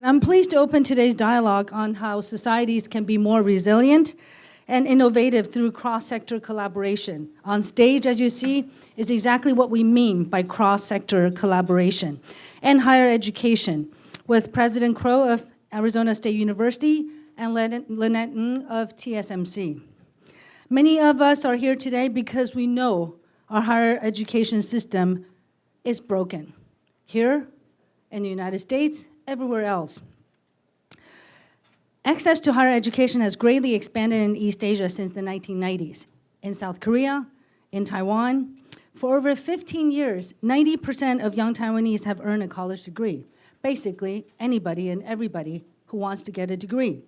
I'm pleased to open today's dialogue on how societies can be more resilient and innovative through cross-sector collaboration. On stage, as you see, is exactly what we mean by cross-sector collaboration and higher education, with President Crow of Arizona State University and Lynette Ng of TSMC. Many of us are here today because we know our higher education system is broken, here in the United States, everywhere else. Access to higher education has greatly expanded in East Asia since the 1990s. In South Korea, in Taiwan, for over 15 years, 90% of young Taiwanese have earned a college degree. Basically, anybody and everybody who wants to get a degree.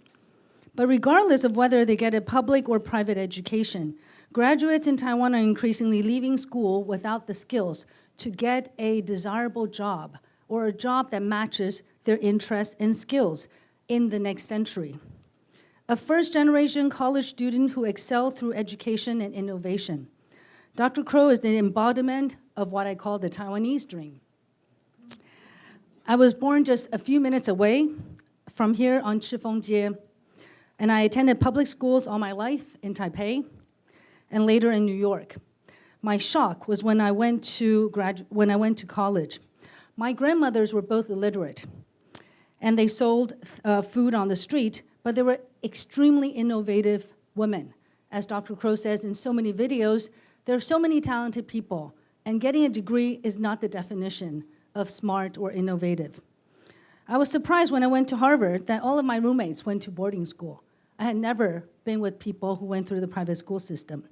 But regardless of whether they get a public or private education, graduates in Taiwan are increasingly leaving school without the skills to get a desirable job or a job that matches their interests and skills in the next century. A first-generation college student who excelled through education and innovation. Dr. Crow is the embodiment of what I call the Taiwanese dream. I was born just a few minutes away from here on Chifengjie, and I attended public schools all my life in Taipei and later in New York. My shock was when I went to college. My grandmothers were both illiterate, and they sold food on the street, but they were extremely innovative women. As Dr. Crow says in so many videos, there are so many talented people, and getting a degree is not the definition of smart or innovative. I was surprised when I went to Harvard that all of my roommates went to boarding school. I had never been with people who went through the private school system.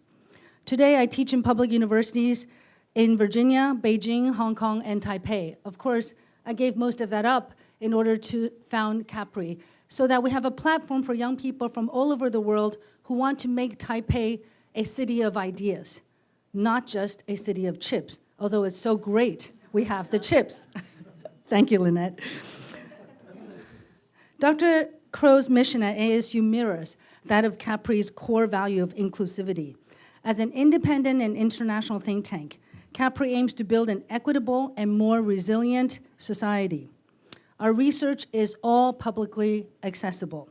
Today, I teach in public universities in Virginia, Beijing, Hong Kong, and Taipei. Of course, I gave most of that up in order to found CAPRI, so that we have a platform for young people from all over the world who want to make Taipei a city of ideas, not just a city of chips, although it's so great we have the chips. Thank you, Lynette. Dr. Crow's mission at ASU mirrors that of CAPRI's core value of inclusivity. As an independent and international think tank, CAPRI aims to build an equitable and more resilient society. Our research is all publicly accessible,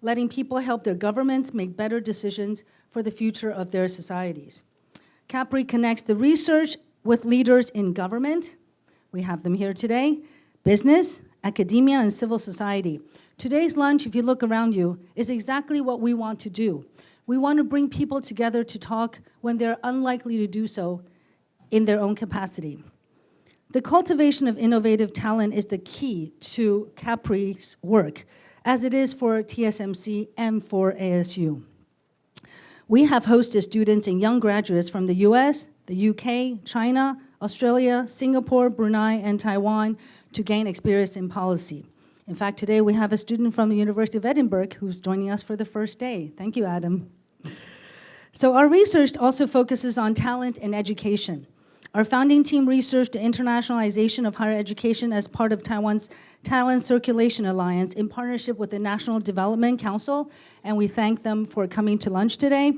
letting people help their governments make better decisions for the future of their societies. CAPRI connects the research with leaders in government, we have them here today, business, academia, and civil society. Today's lunch, if you look around you, is exactly what we want to do. We want to bring people together to talk when they're unlikely to do so in their own capacity. The cultivation of innovative talent is the key to CAPRI's work, as it is for TSMC and for ASU. We have hosted students and young graduates from the US, the UK, China, Australia, Singapore, Brunei, and Taiwan to gain experience in policy. In fact, today we have a student from the University of Edinburgh who's joining us for the first day. Thank you, Adam. So our research also focuses on talent and education. Our founding team researched the internationalization of higher education as part of Taiwan's Talent Circulation Alliance in partnership with the National Development Council, and we thank them for coming to lunch today,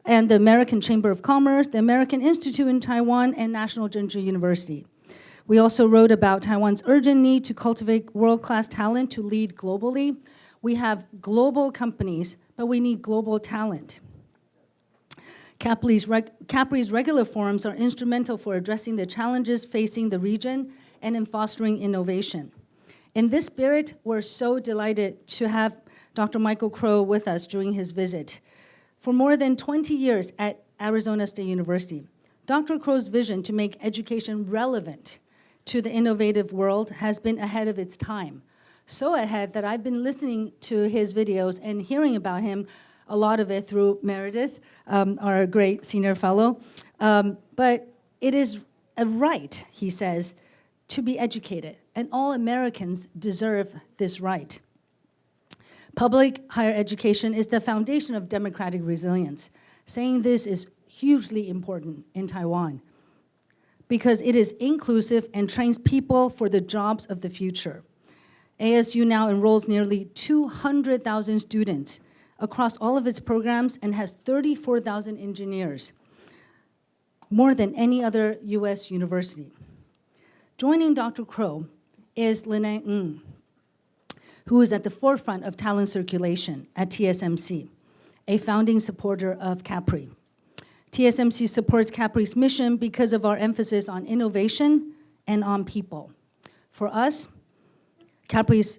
and the American Chamber of Commerce, the American Institute in Taiwan, and National Zhengzhi University. We also wrote about Taiwan's urgent need to cultivate world-class talent to lead globally. We have global companies, but we need global talent. CAPRI's regular forums are instrumental for addressing the challenges facing the region and in fostering innovation. In this spirit, we're so delighted to have Dr. Michael Crow with us during his visit. For more than 20 years at Arizona State University, Dr. Crow's vision to make education relevant to the innovative world has been ahead of its time. So ahead that I've been listening to his videos and hearing about him, a lot of it through Meredith, our great senior fellow. But it is a right, he says, to be educated, and all Americans deserve this right. Public higher education is the foundation of democratic resilience. Saying this is hugely important in Taiwan because it is inclusive and trains people for the jobs of the future. ASU now enrolls nearly 200,000 students across all of its programs and has 34,000 engineers, more than any other US university. Joining Dr. Crow is Lynette Ng. who is at the forefront of talent circulation at TSMC, a founding supporter of CAPRI. TSMC supports CAPRI's mission because of our emphasis on innovation and on people. For us, CAPRI's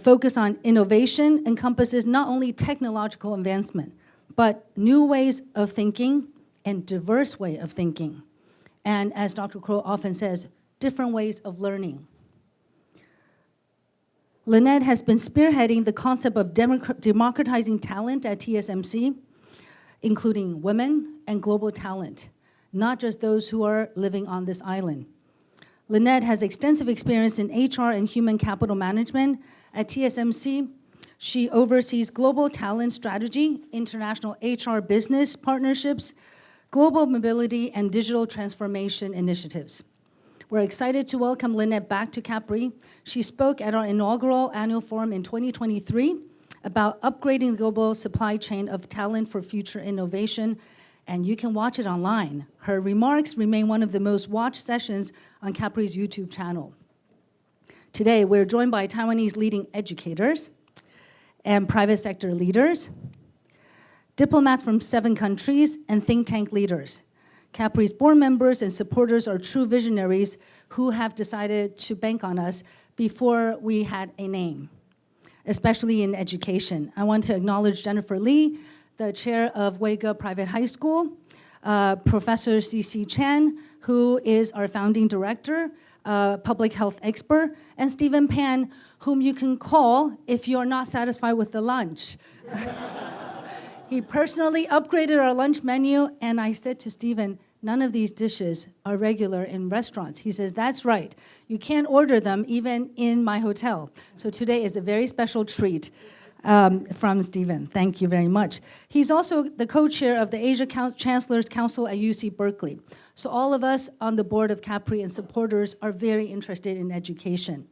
focus on innovation encompasses not only technological advancement, but new ways of thinking and diverse way of thinking. And as Dr. Crow often says, different ways of learning. Lynette has been spearheading the concept of democratizing talent at TSMC, including women and global talent, not just those who are living on this island. Lynette has extensive experience in HR and human capital management. At TSMC, she oversees global talent strategy, international HR business partnerships, global mobility, and digital transformation initiatives. We're excited to welcome Lynette back to CAPRI. She spoke at our inaugural annual forum in 2023 about upgrading the global supply chain of talent for future innovation, and you can watch it online. Her remarks remain one of the most watched sessions on CAPRI's YouTube channel. Today, we're joined by Taiwanese leading educators and private sector leaders, diplomats from 7 countries, and think tank leaders. CAPRI's board members and supporters are true visionaries who have decided to bank on us before we had a name, especially in education. I want to acknowledge Jennifer Lee, the chair of Wega Private High School, Professor C.C. Chan, who is our founding director, public health expert, and Stephen Pan, whom you can call if you're not satisfied with the lunch. He personally upgraded our lunch menu, and I said to Stephen, none of these dishes are regular in restaurants. He says, that's right. You can't order them even in my hotel. So today is a very special treat from Stephen. Thank you very much. He's also the co-chair of the Asia Chancellor's Council at UC Berkeley. So all of us on the board of CAPRI and supporters are very interested in education.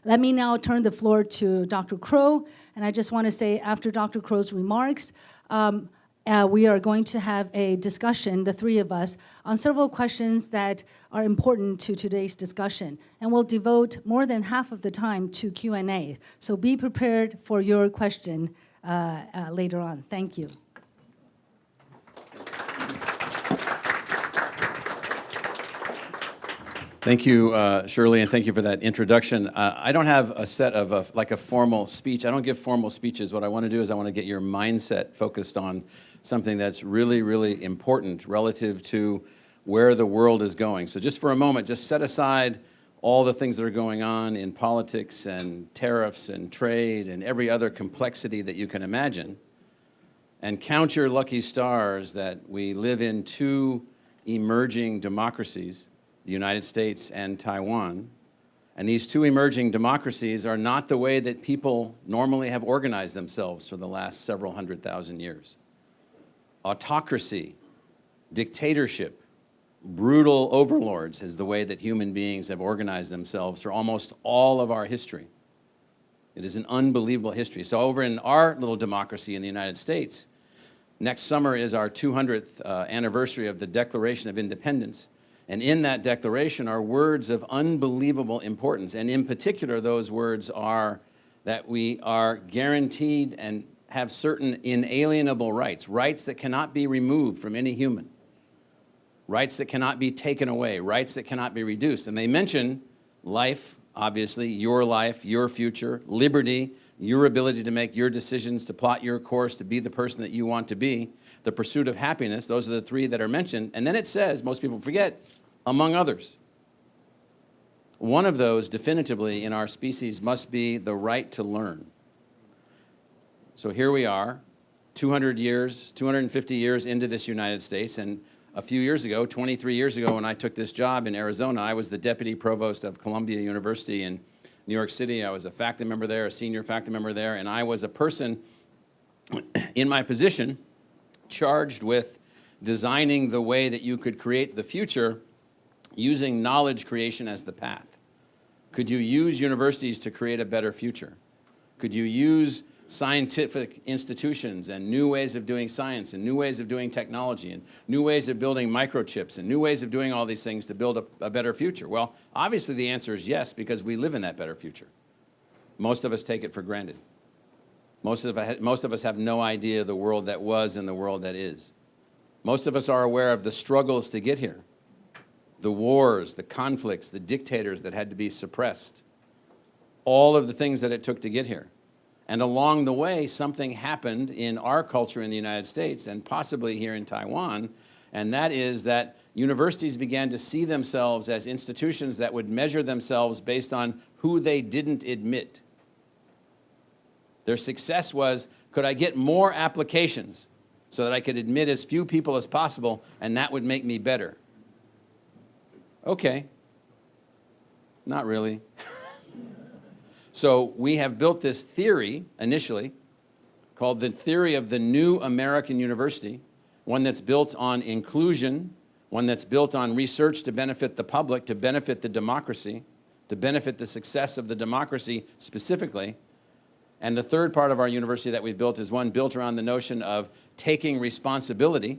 Let me now turn the floor to Dr. Crow, and I just want to say after Dr. Crow's remarks, we are going to have a discussion, the 3 of us, on several questions that are important to today's discussion. And we'll devote more than half of the time to Q&A. So be prepared for your question later on. Thank you. Thank you, Shirley, and thank you for that introduction. I don't have a set of a formal speech. I don't give formal speeches. What I want to do is I want to get your mindset focused on something that's really, really important relative to where the world is going. So just for a moment, just set aside all the things that are going on in politics and tariffs and trade and every other complexity that you can imagine, and count your lucky stars that we live in 2 emerging democracies, the United States and Taiwan. And these 2 emerging democracies are not the way that people normally have organized themselves for the last several 100,000 years. Autocracy, dictatorship, brutal overlords is the way that human beings have organized themselves for almost all of our history. It is an unbelievable history. So over in our little democracy in the United States, next summer is our 200th anniversary of the Declaration of Independence. And in that declaration are words of unbelievable importance. And in particular, those words are that we are guaranteed and have certain inalienable rights, rights that cannot be removed from any human, rights that cannot be taken away, rights that cannot be reduced. And they mention life, obviously, your future, liberty, your ability to make your decisions, to plot your course, to be the person that you want to be, the pursuit of happiness. Those are the 3 that are mentioned. And then it says, most people forget, among others. One of those definitively in our species must be the right to learn. So here we are, 250 years into this United States, and a few years ago, 23 years ago, when I took this job in Arizona, I was the deputy provost of Columbia University in New York City. I was a faculty member there, a senior faculty member there, and I was a person in my position charged with designing the way that you could create the future using knowledge creation as the path. Could you use universities to create a better future? Could you use scientific institutions and new ways of doing science and new ways of doing technology and new ways of building microchips and new ways of doing all these things to build a better future? Well, obviously the answer is yes, because we live in that better future. Most of us take it for granted. Most of us have no idea the world that was and the world that is. Most of us are aware of the struggles to get here, the wars, the conflicts, the dictators that had to be suppressed, all of the things that it took to get here. And along the way, something happened in our culture in the United States and possibly here in Taiwan, and that is that universities began to see themselves as institutions that would measure themselves based on who they didn't admit. Their success was, could I get more applications so that I could admit as few people as possible, and that would make me better? Okay. Not really. So we have built this theory, initially, called the theory of the new American university, one that's built on inclusion, one that's built on research to benefit the public, to benefit the democracy, to benefit the success of the democracy specifically. And the third part of our university that we've built is one built around the notion of taking responsibility.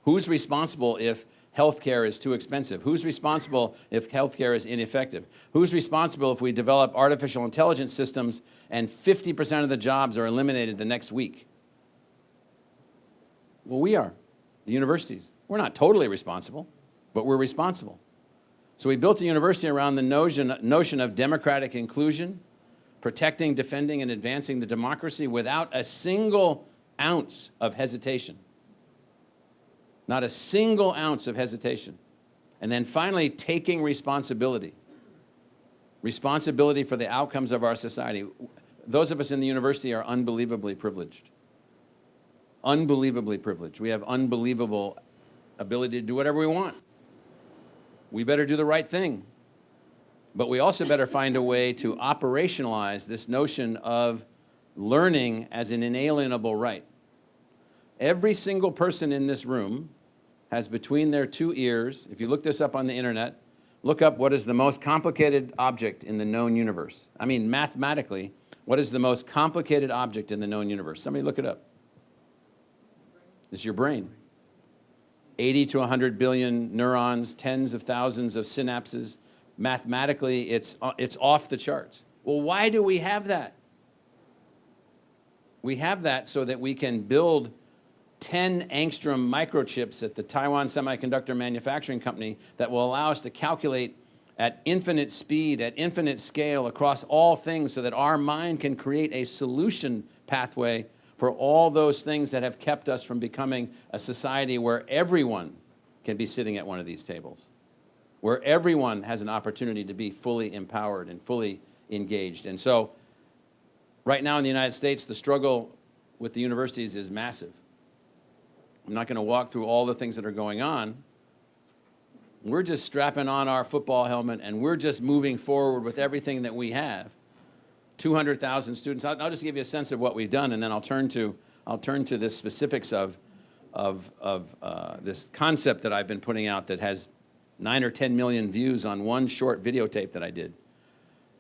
Who's responsible if healthcare is too expensive? Who's responsible if healthcare is ineffective? Who's responsible if we develop artificial intelligence systems and 50% of the jobs are eliminated the next week? Well, we are, the universities. We're not totally responsible, but we're responsible. So we built a university around the notion of democratic inclusion, protecting, defending, and advancing the democracy without a single ounce of hesitation. Not a single ounce of hesitation. And then finally, taking responsibility. Responsibility for the outcomes of our society. Those of us in the university are unbelievably privileged. Unbelievably privileged. We have unbelievable ability to do whatever we want. We better do the right thing. But we also better find a way to operationalize this notion of learning as an inalienable right. Every single person in this room has between their two ears, if you look this up on the internet, look up what is the most complicated object in the known universe. I mean, mathematically, what is the most complicated object in the known universe? Somebody look it up. It's your brain. 80 to 100 billion neurons, tens of thousands of synapses. Mathematically, it's off the charts. Well, why do we have that? We have that so that we can build 10 angstrom microchips at the Taiwan Semiconductor Manufacturing Company that will allow us to calculate at infinite speed, at infinite scale, across all things so that our mind can create a solution pathway for all those things that have kept us from becoming a society where everyone can be sitting at one of these tables, where everyone has an opportunity to be fully empowered and fully engaged. And so right now in the United States, the struggle with the universities is massive. I'm not going to walk through all the things that are going on. We're just strapping on our football helmet and we're just moving forward with everything that we have. 200,000 students. I'll just give you a sense of what we've done, and then I'll turn to the specifics of this concept that I've been putting out that has 9 or 10 million views on one short videotape that I did.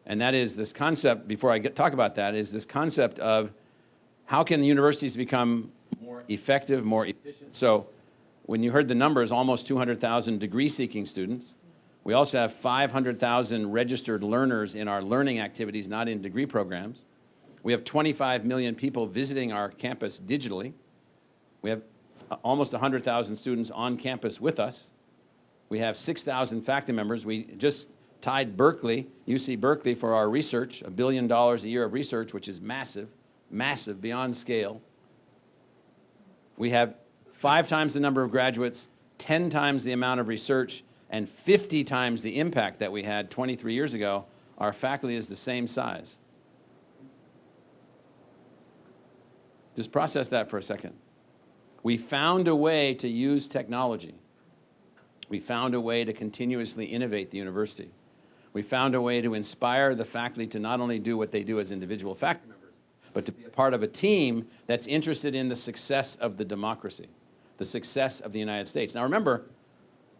And that is this concept, before I talk about that, is this concept of how can universities become more effective, more efficient. So when you heard the numbers, almost 200,000 degree-seeking students. We also have 500,000 registered learners in our learning activities, not in degree programs. We have 25 million people visiting our campus digitally. We have almost 100,000 students on campus with us. We have 6,000 faculty members. We just tied Berkeley, UC Berkeley, for our research, $1 billion a year of research, which is massive, massive, beyond scale. We have 5 times the number of graduates, 10 times the amount of research, and 50 times the impact that we had 23 years ago. Our faculty is the same size. Just process that for a second. We found a way to use technology. We found a way to continuously innovate the university. We found a way to inspire the faculty to not only do what they do as individual faculty members, but to be a part of a team that's interested in the success of the democracy, the success of the United States. Now remember,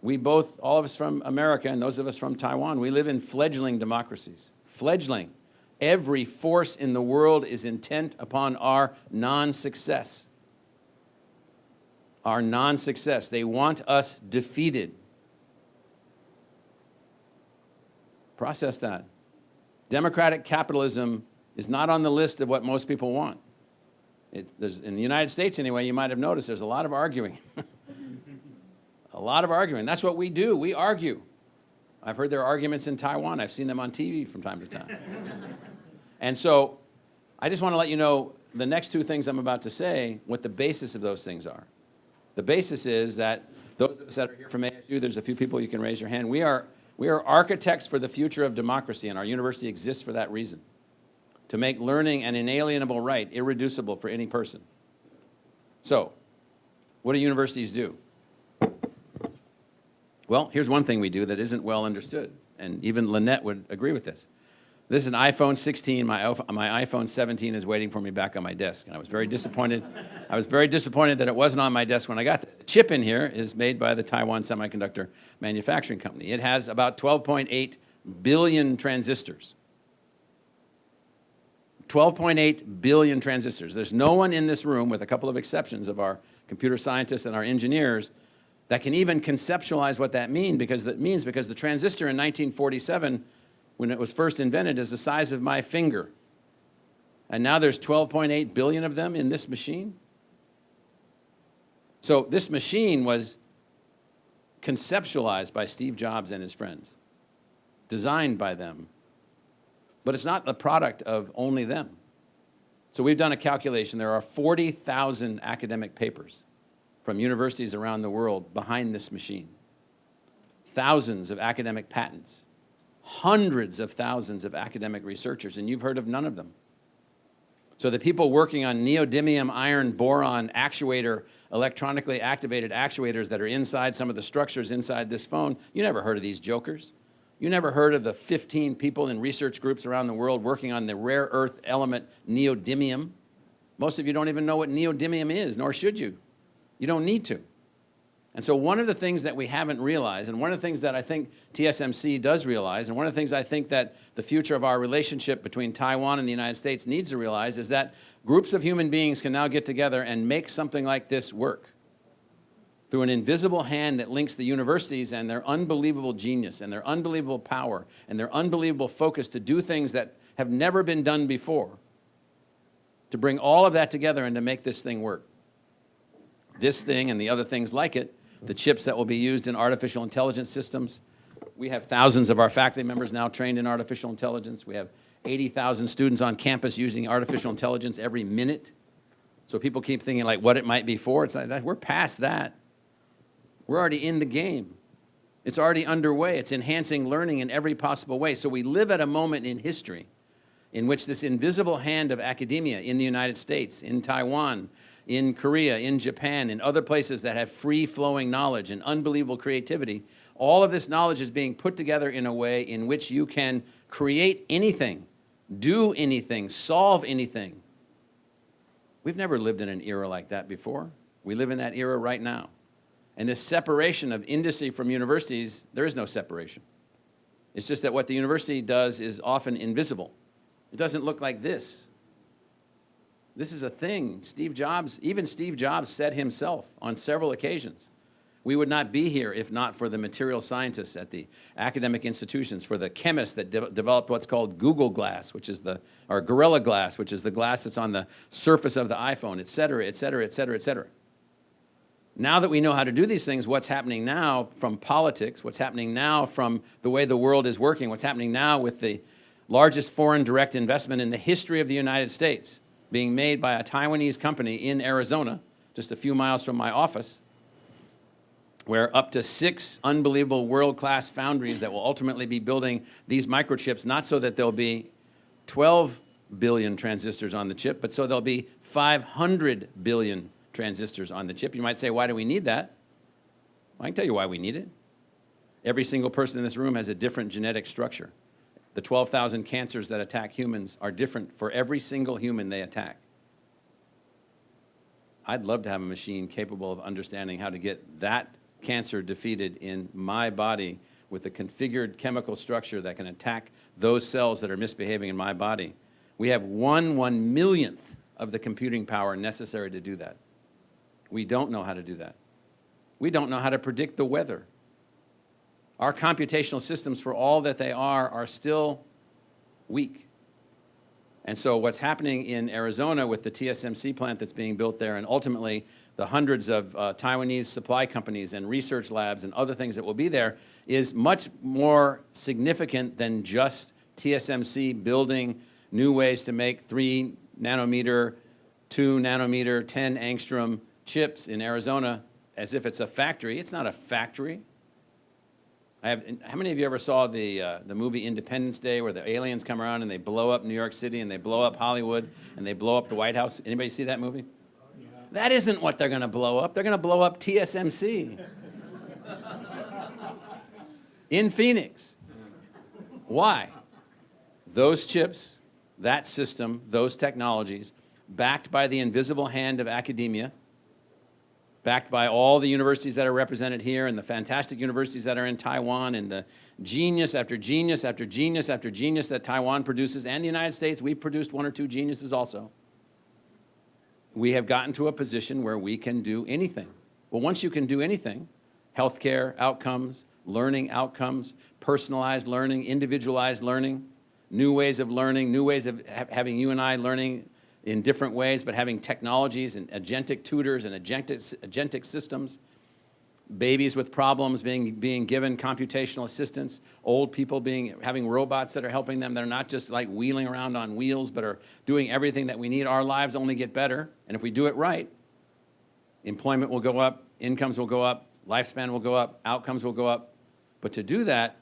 we both, all of us from America and those of us from Taiwan, we live in fledgling democracies. Fledgling. Every force in the world is intent upon our non-success. Our non-success. They want us defeated. Process that. Democratic capitalism is not on the list of what most people want. In the United States, anyway, you might have noticed there's a lot of arguing. A lot of arguing. That's what we do. We argue. I've heard there are arguments in Taiwan. I've seen them on TV from time to time. And so I just want to let you know the next two things I'm about to say, what the basis of those things are. The basis is that those of us that are here from ASU, there's a few people, you can raise your hand. We are architects for the future of democracy, and our university exists for that reason, to make learning an inalienable right, irreducible for any person. So, what do universities do? Well, here's one thing we do that isn't well understood, and even Lynette would agree with this. This is an iPhone 16. My iPhone 17 is waiting for me back on my desk, and I was very disappointed. I was very disappointed that it wasn't on my desk when I got there. The chip in here is made by the Taiwan Semiconductor Manufacturing Company. It has about 12.8 billion transistors. 12.8 billion transistors. There's no one in this room, with a couple of exceptions of our computer scientists and our engineers, that can even conceptualize what that means, because the transistor in 1947, when it was first invented, is the size of my finger. And now there's 12.8 billion of them in this machine. So this machine was conceptualized by Steve Jobs and his friends, designed by them. But it's not the product of only them. So we've done a calculation. There are 40,000 academic papers from universities around the world behind this machine. Thousands of academic patents. Hundreds of thousands of academic researchers, and you've heard of none of them. So the people working on neodymium iron boron actuator, electronically activated actuators that are inside some of the structures inside this phone, you never heard of these jokers. You never heard of the 15 people in research groups around the world working on the rare earth element neodymium. Most of you don't even know what neodymium is, nor should you. You don't need to. And so one of the things that we haven't realized, and one of the things that I think TSMC does realize, and one of the things I think that the future of our relationship between Taiwan and the United States needs to realize, is that groups of human beings can now get together and make something like this work through an invisible hand that links the universities and their unbelievable genius and their unbelievable power and their unbelievable focus to do things that have never been done before, to bring all of that together and to make this thing work. This thing and the other things like it, the chips that will be used in artificial intelligence systems. We have thousands of our faculty members now trained in artificial intelligence. We have 80,000 students on campus using artificial intelligence every minute. So people keep thinking like what it might be for. It's like that. We're past that. We're already in the game. It's already underway. It's enhancing learning in every possible way. So we live at a moment in history in which this invisible hand of academia in the United States, in Taiwan, in Korea, in Japan, in other places that have free-flowing knowledge and unbelievable creativity, all of this knowledge is being put together in a way in which you can create anything, do anything, solve anything. We've never lived in an era like that before. We live in that era right now. And this separation of industry from universities, there is no separation. It's just that what the university does is often invisible. It doesn't look like this. This is a thing. Even Steve Jobs said himself on several occasions, we would not be here if not for the material scientists at the academic institutions, for the chemists that developed what's called Google Glass, or Gorilla Glass, which is the glass that's on the surface of the iPhone, et cetera, et cetera, et cetera, et cetera. Now that we know how to do these things, what's happening now from politics, what's happening now from the way the world is working, what's happening now with the largest foreign direct investment in the history of the United States, being made by a Taiwanese company in Arizona, just a few miles from my office, where up to 6 unbelievable world-class foundries that will ultimately be building these microchips, not so that there'll be 12 billion transistors on the chip, but so there'll be 500 billion transistors on the chip. You might say, why do we need that? Well, I can tell you why we need it. Every single person in this room has a different genetic structure. The 12,000 cancers that attack humans are different for every single human they attack. I'd love to have a machine capable of understanding how to get that cancer defeated in my body with a configured chemical structure that can attack those cells that are misbehaving in my body. We have 1/1,000,000th of the computing power necessary to do that. We don't know how to do that. We don't know how to predict the weather. Our computational systems, for all that they are still week. And so what's happening in Arizona with the TSMC plant that's being built there, and ultimately the hundreds of Taiwanese supply companies and research labs and other things that will be there, is much more significant than just TSMC building new ways to make 3 nanometer, 2 nanometer, 10 angstrom chips in Arizona as if it's a factory. It's not a factory. How many of you ever saw the movie Independence Day, where the aliens come around and they blow up New York City and they blow up Hollywood and they blow up the White House? Anybody see that movie? Yeah. That isn't what they're going to blow up. They're going to blow up TSMC in Phoenix. Why? Those chips, that system, those technologies, backed by the invisible hand of academia, backed by all the universities that are represented here and the fantastic universities that are in Taiwan and the genius after genius after genius after genius that Taiwan produces, and the United States, we've produced 1 or 2 geniuses also. We have gotten to a position where we can do anything. Well, once you can do anything, healthcare outcomes, learning outcomes, personalized learning, individualized learning, new ways of learning, new ways of having you and I learning in different ways, but having technologies and agentic tutors and agentic systems, babies with problems being given computational assistance, old people having robots that are helping them that are not just like wheeling around on wheels, but are doing everything that we need. Our lives only get better, and if we do it right, employment will go up, incomes will go up, lifespan will go up, outcomes will go up. But to do that,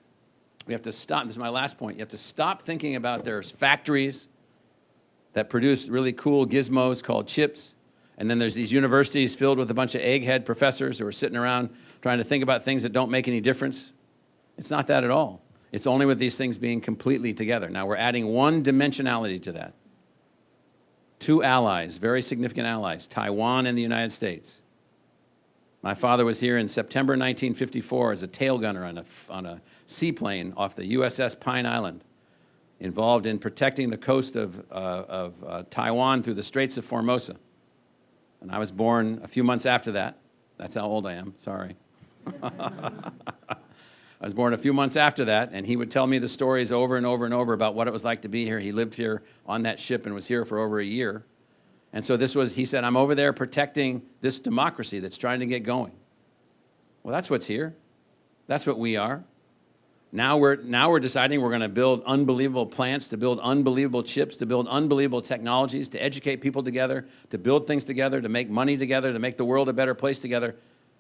we have to stop. This is my last point. You have to stop thinking about there's factories that produce really cool gizmos called chips. And then there's these universities filled with a bunch of egghead professors who are sitting around trying to think about things that don't make any difference. It's not that at all. It's only with these things being completely together. Now we're adding one dimensionality to that. 2 allies, very significant allies, Taiwan and the United States. My father was here in September 1954 as a tail gunner on a seaplane off the USS Pine Island, involved in protecting the coast of Taiwan through the Straits of Formosa. And I was born a few months after that. That's how old I am, sorry. I was born a few months after that, and he would tell me the stories over and over and over about what it was like to be here. He lived here on that ship and was here for over a year. And so he said, I'm over there protecting this democracy that's trying to get going. Well, that's what's here. That's what we are. Now we're deciding we're going to build unbelievable plants, to build unbelievable chips, to build unbelievable technologies, to educate people together, to build things together, to make money together, to make the world a better place together.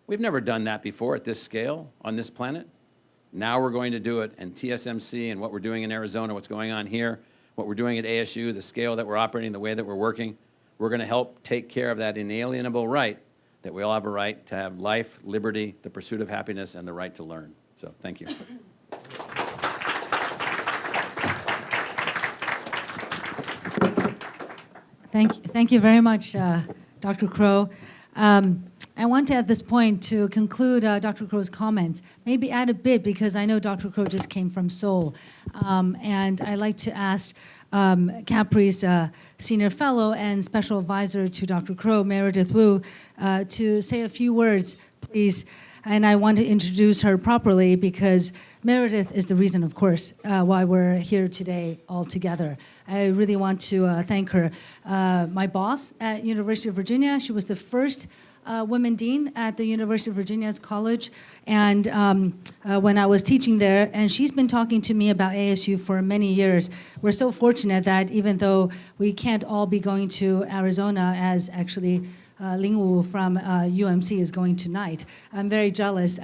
We've never done that before at this scale on this planet. Now we're going to do it, and TSMC and what we're doing in Arizona, what's going on here, what we're doing at ASU, the scale that we're operating, the way that we're working, we're going to help take care of that inalienable right that we all have a right to have life, liberty, the pursuit of happiness, and the right to learn. So thank you. Thank you very much, Dr. Crow. I want to, at this point, to conclude Dr. Crow's comments, maybe add a bit, because I know Dr. Crow just came from Seoul. And I'd like to ask CAPRI's senior fellow and special advisor to Dr. Crow, Meredith Wu, to say a few words, please. And I want to introduce her properly, because Meredith is the reason, of course, why we're here today all together. I really want to thank her. My boss at University of Virginia, she was the first woman dean at the University of Virginia's college, and when I was teaching there, and she's been talking to me about ASU for many years. We're so fortunate that even though we can't all be going to Arizona, as actually Ling Wu from UMC is going tonight. I'm very jealous.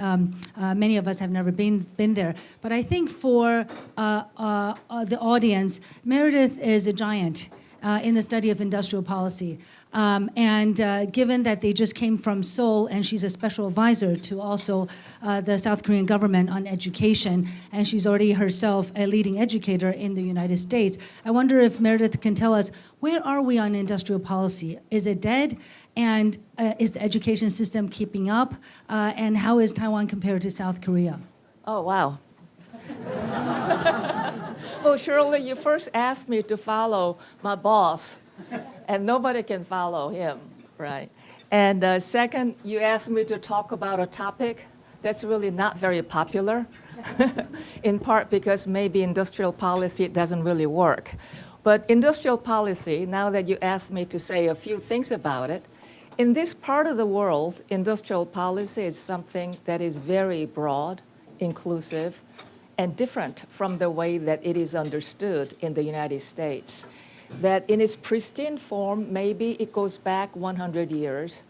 Many of us have never been there. But I think for the audience, Meredith is a giant in the study of industrial policy. Given that they just came from Seoul, and she's a special advisor to also the South Korean government on education, and she's already herself a leading educator in the United States, I wonder if Meredith can tell us, where are we on industrial policy? Is it dead? And is the education system keeping up? And how is Taiwan compared to South Korea? Oh, wow. Well, Shirley, you first asked me to follow my boss, and nobody can follow him, right? And second, you asked me to talk about a topic that's really not very popular in part because maybe industrial policy doesn't really work. But industrial policy, now that you asked me to say a few things about it, in this part of the world, industrial policy is something that is very broad, inclusive, and different from the way that it is understood in the United States. That in its pristine form, maybe it goes back 100 years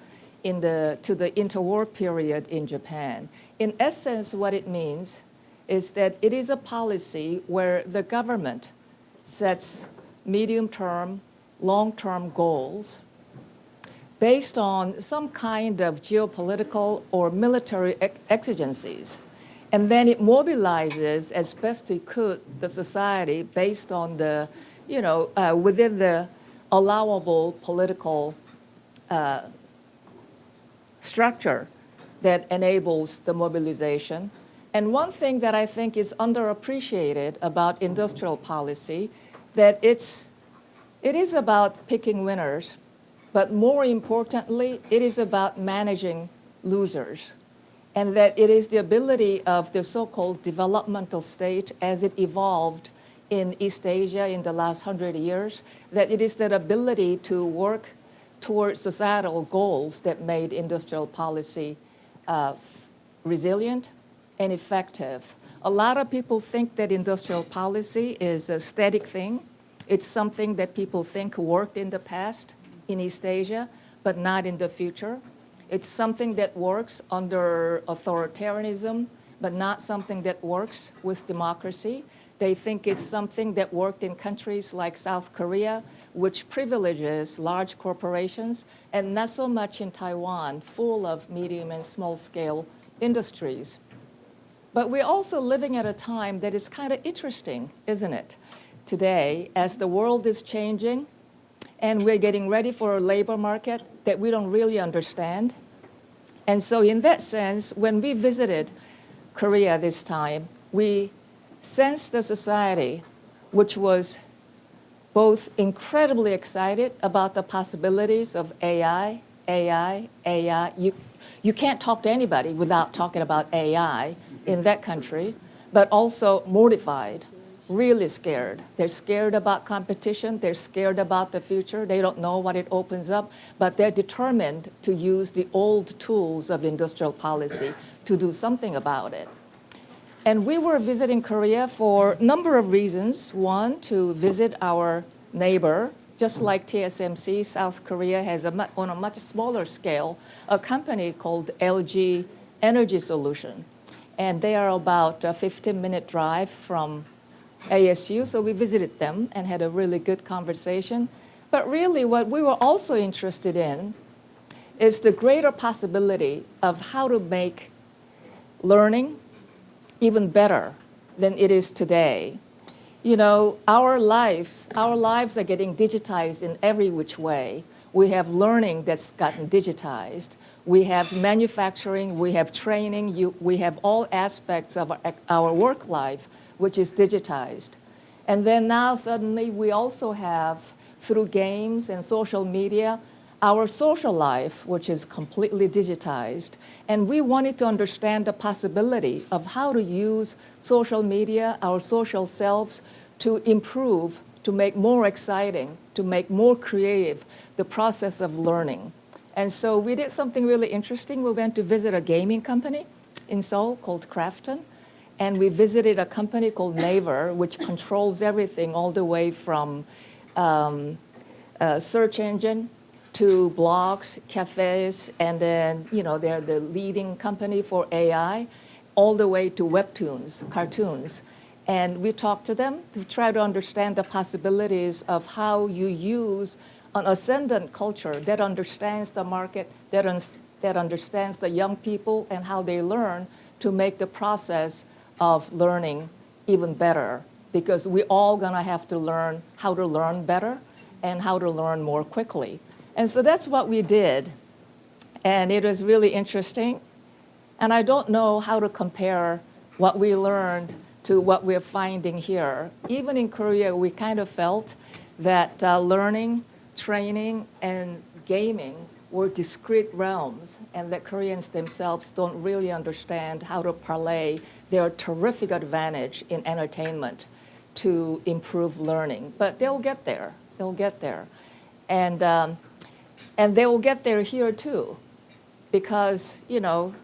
to the interwar period in Japan. In essence, what it means is that it is a policy where the government sets medium-term, long-term goals based on some kind of geopolitical or military exigencies. And then it mobilizes as best it could the society based on the, within the allowable political structure that enables the mobilization. And one thing that I think is underappreciated about industrial policy, that it is about picking winners, but more importantly, it is about managing losers. And that it is the ability of the so-called developmental state as it evolved in East Asia in the last 100 years, that it is that ability to work towards societal goals that made industrial policy resilient and effective. A lot of people think that industrial policy is a static thing. It's something that people think worked in the past in East Asia, but not in the future. It's something that works under authoritarianism, but not something that works with democracy. They think it's something that worked in countries like South Korea, which privileges large corporations, and not so much in Taiwan, full of medium and small-scale industries. But we're also living at a time that is kind of interesting, isn't it? Today, as the world is changing, and we're getting ready for a labor market that we don't really understand. And so in that sense, when we visited Korea this time, we sensed a society which was both incredibly excited about the possibilities of AI. You can't talk to anybody without talking about AI in that country, but also mortified, really scared. They're scared about competition. They're scared about the future. They don't know what it opens up, but they're determined to use the old tools of industrial policy to do something about it. And we were visiting Korea for a number of reasons. One, to visit our neighbor. Just like TSMC, South Korea has, on a much smaller scale, a company called LG Energy Solution. And they are about a 15-minute drive from ASU, so we visited them and had a really good conversation. But really what we were also interested in is the greater possibility of how to make learning even better than it is today. You know, our lives are getting digitized in every which way. We have learning that's gotten digitized. We have manufacturing, we have training, we have all aspects of our work life which is digitized. And then now suddenly we also have, through games and social media, our social life, which is completely digitized. And we wanted to understand the possibility of how to use social media, our social selves, to improve, to make more exciting, to make more creative the process of learning. And so we did something really interesting. We went to visit a gaming company in Seoul called Krafton. And we visited a company called Naver, which controls everything all the way from search engine to blogs, cafes, and then, they're the leading company for AI, all the way to webtoons, cartoons. And we talked to them to try to understand the possibilities of how you use an ascendant culture that understands the market, that understands the young people and how they learn to make the process of learning even better, because we're all going to have to learn how to learn better and how to learn more quickly. And so that's what we did. And it was really interesting. And I don't know how to compare what we learned to what we're finding here. Even in Korea, we kind of felt that learning, training, and gaming were discrete realms, and that Koreans themselves don't really understand how to parlay There are terrific advantage in entertainment to improve learning, but they'll get there. They'll get there, and they will get there here too, because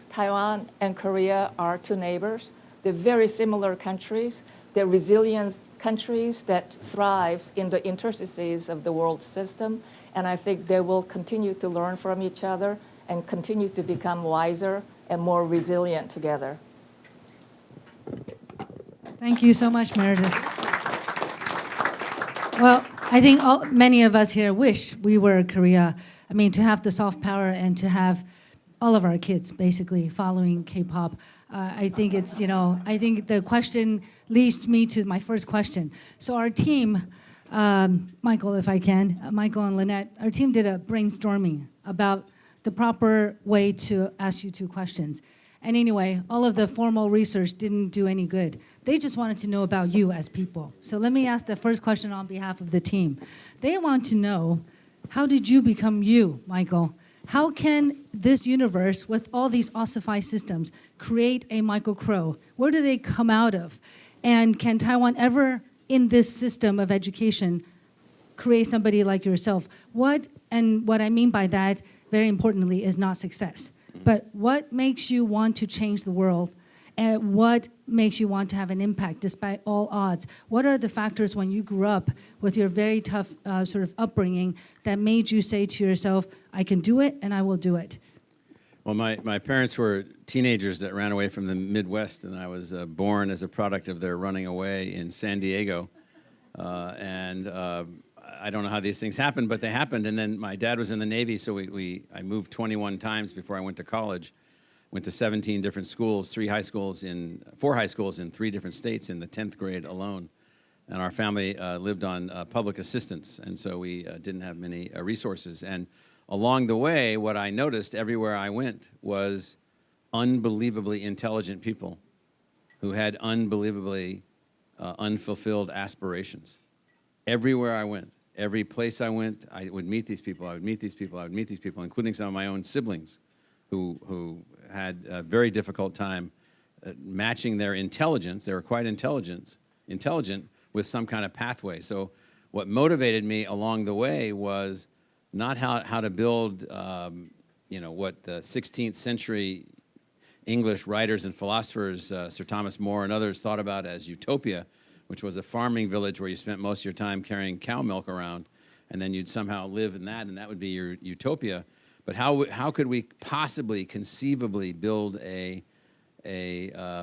Taiwan and Korea are two neighbors. They're very similar countries. They're resilient countries that thrive in the interstices of the world system, and I think they will continue to learn from each other and continue to become wiser and more resilient together. Thank you so much, Meredith. Well, I think many of us here wish we were Korea. I mean, to have the soft power and to have all of our kids basically following K-pop. I think it's, I think the question leads me to my first question. So our team, Michael, if I can, Michael and Lynette, our team did a brainstorming about the proper way to ask you two questions. And anyway, all of the formal research didn't do any good. They just wanted to know about you as people. So let me ask the first question on behalf of the team. They want to know, how did you become you, Michael? How can this universe, with all these ossified systems, create a Michael Crow? Where do they come out of? And can Taiwan ever, in this system of education, create somebody like yourself? What I mean by that, very importantly, is not success. But what makes you want to change the world? And what makes you want to have an impact despite all odds? What are the factors when you grew up with your very tough sort of upbringing that made you say to yourself, I can do it and I will do it? Well, my parents were teenagers that ran away from the Midwest, and I was born as a product of their running away in San Diego. I don't know how these things happened, but they happened. And then my dad was in the Navy, so I moved 21 times before I went to college. Went to 17 different schools, 4 high schools in 3 different states in the 10th grade alone. And our family lived on public assistance, and so we didn't have many resources. And along the way, what I noticed everywhere I went was unbelievably intelligent people who had unbelievably unfulfilled aspirations. Everywhere I went, every place I went, I would meet these people, I would meet these people, I would meet these people, including some of my own siblings who had a very difficult time matching their intelligence. They were quite intelligent with some kind of pathway. So what motivated me along the way was not how to build, what the 16th century English writers and philosophers, Sir Thomas More and others, thought about as utopia, which was a farming village where you spent most of your time carrying cow milk around, and then you'd somehow live in that, and that would be your utopia. But how could we possibly, conceivably build a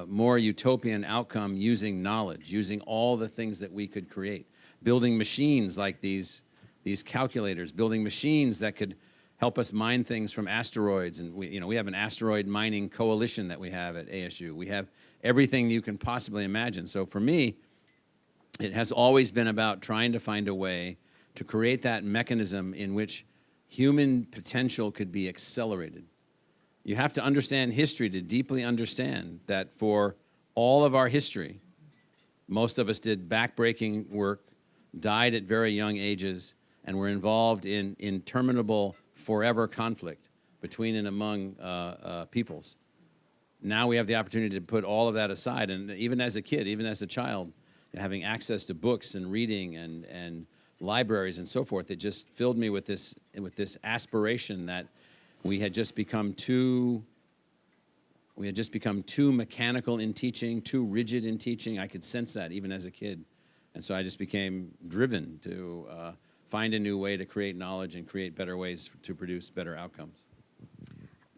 more utopian outcome using knowledge, using all the things that we could create, building machines like these calculators, building machines that could help us mine things from asteroids, and we have an asteroid mining coalition that we have at ASU. We have everything you can possibly imagine. So for me, it has always been about trying to find a way to create that mechanism in which human potential could be accelerated. You have to understand history to deeply understand that for all of our history, most of us did backbreaking work, died at very young ages, and were involved in interminable, forever conflict between and among peoples. Now we have the opportunity to put all of that aside, and even as a kid, even as a child, having access to books and reading and libraries and so forth, it just filled me with this aspiration that we had just become too mechanical in teaching, too rigid in teaching. I could sense that even as a kid. And so I just became driven to find a new way to create knowledge and create better ways to produce better outcomes.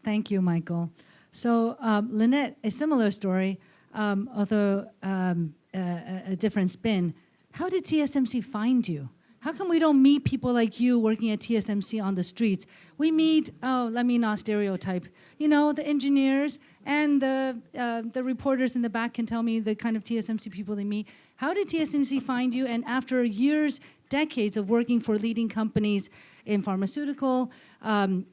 Thank you, Michael. So Lynette, a similar story, although a different spin. How did TSMC find you? How come we don't meet people like you working at TSMC on the streets? We meet, let me not stereotype, the engineers and the reporters in the back can tell me the kind of TSMC people they meet. How did TSMC find you? And after years, decades of working for leading companies in pharmaceutical,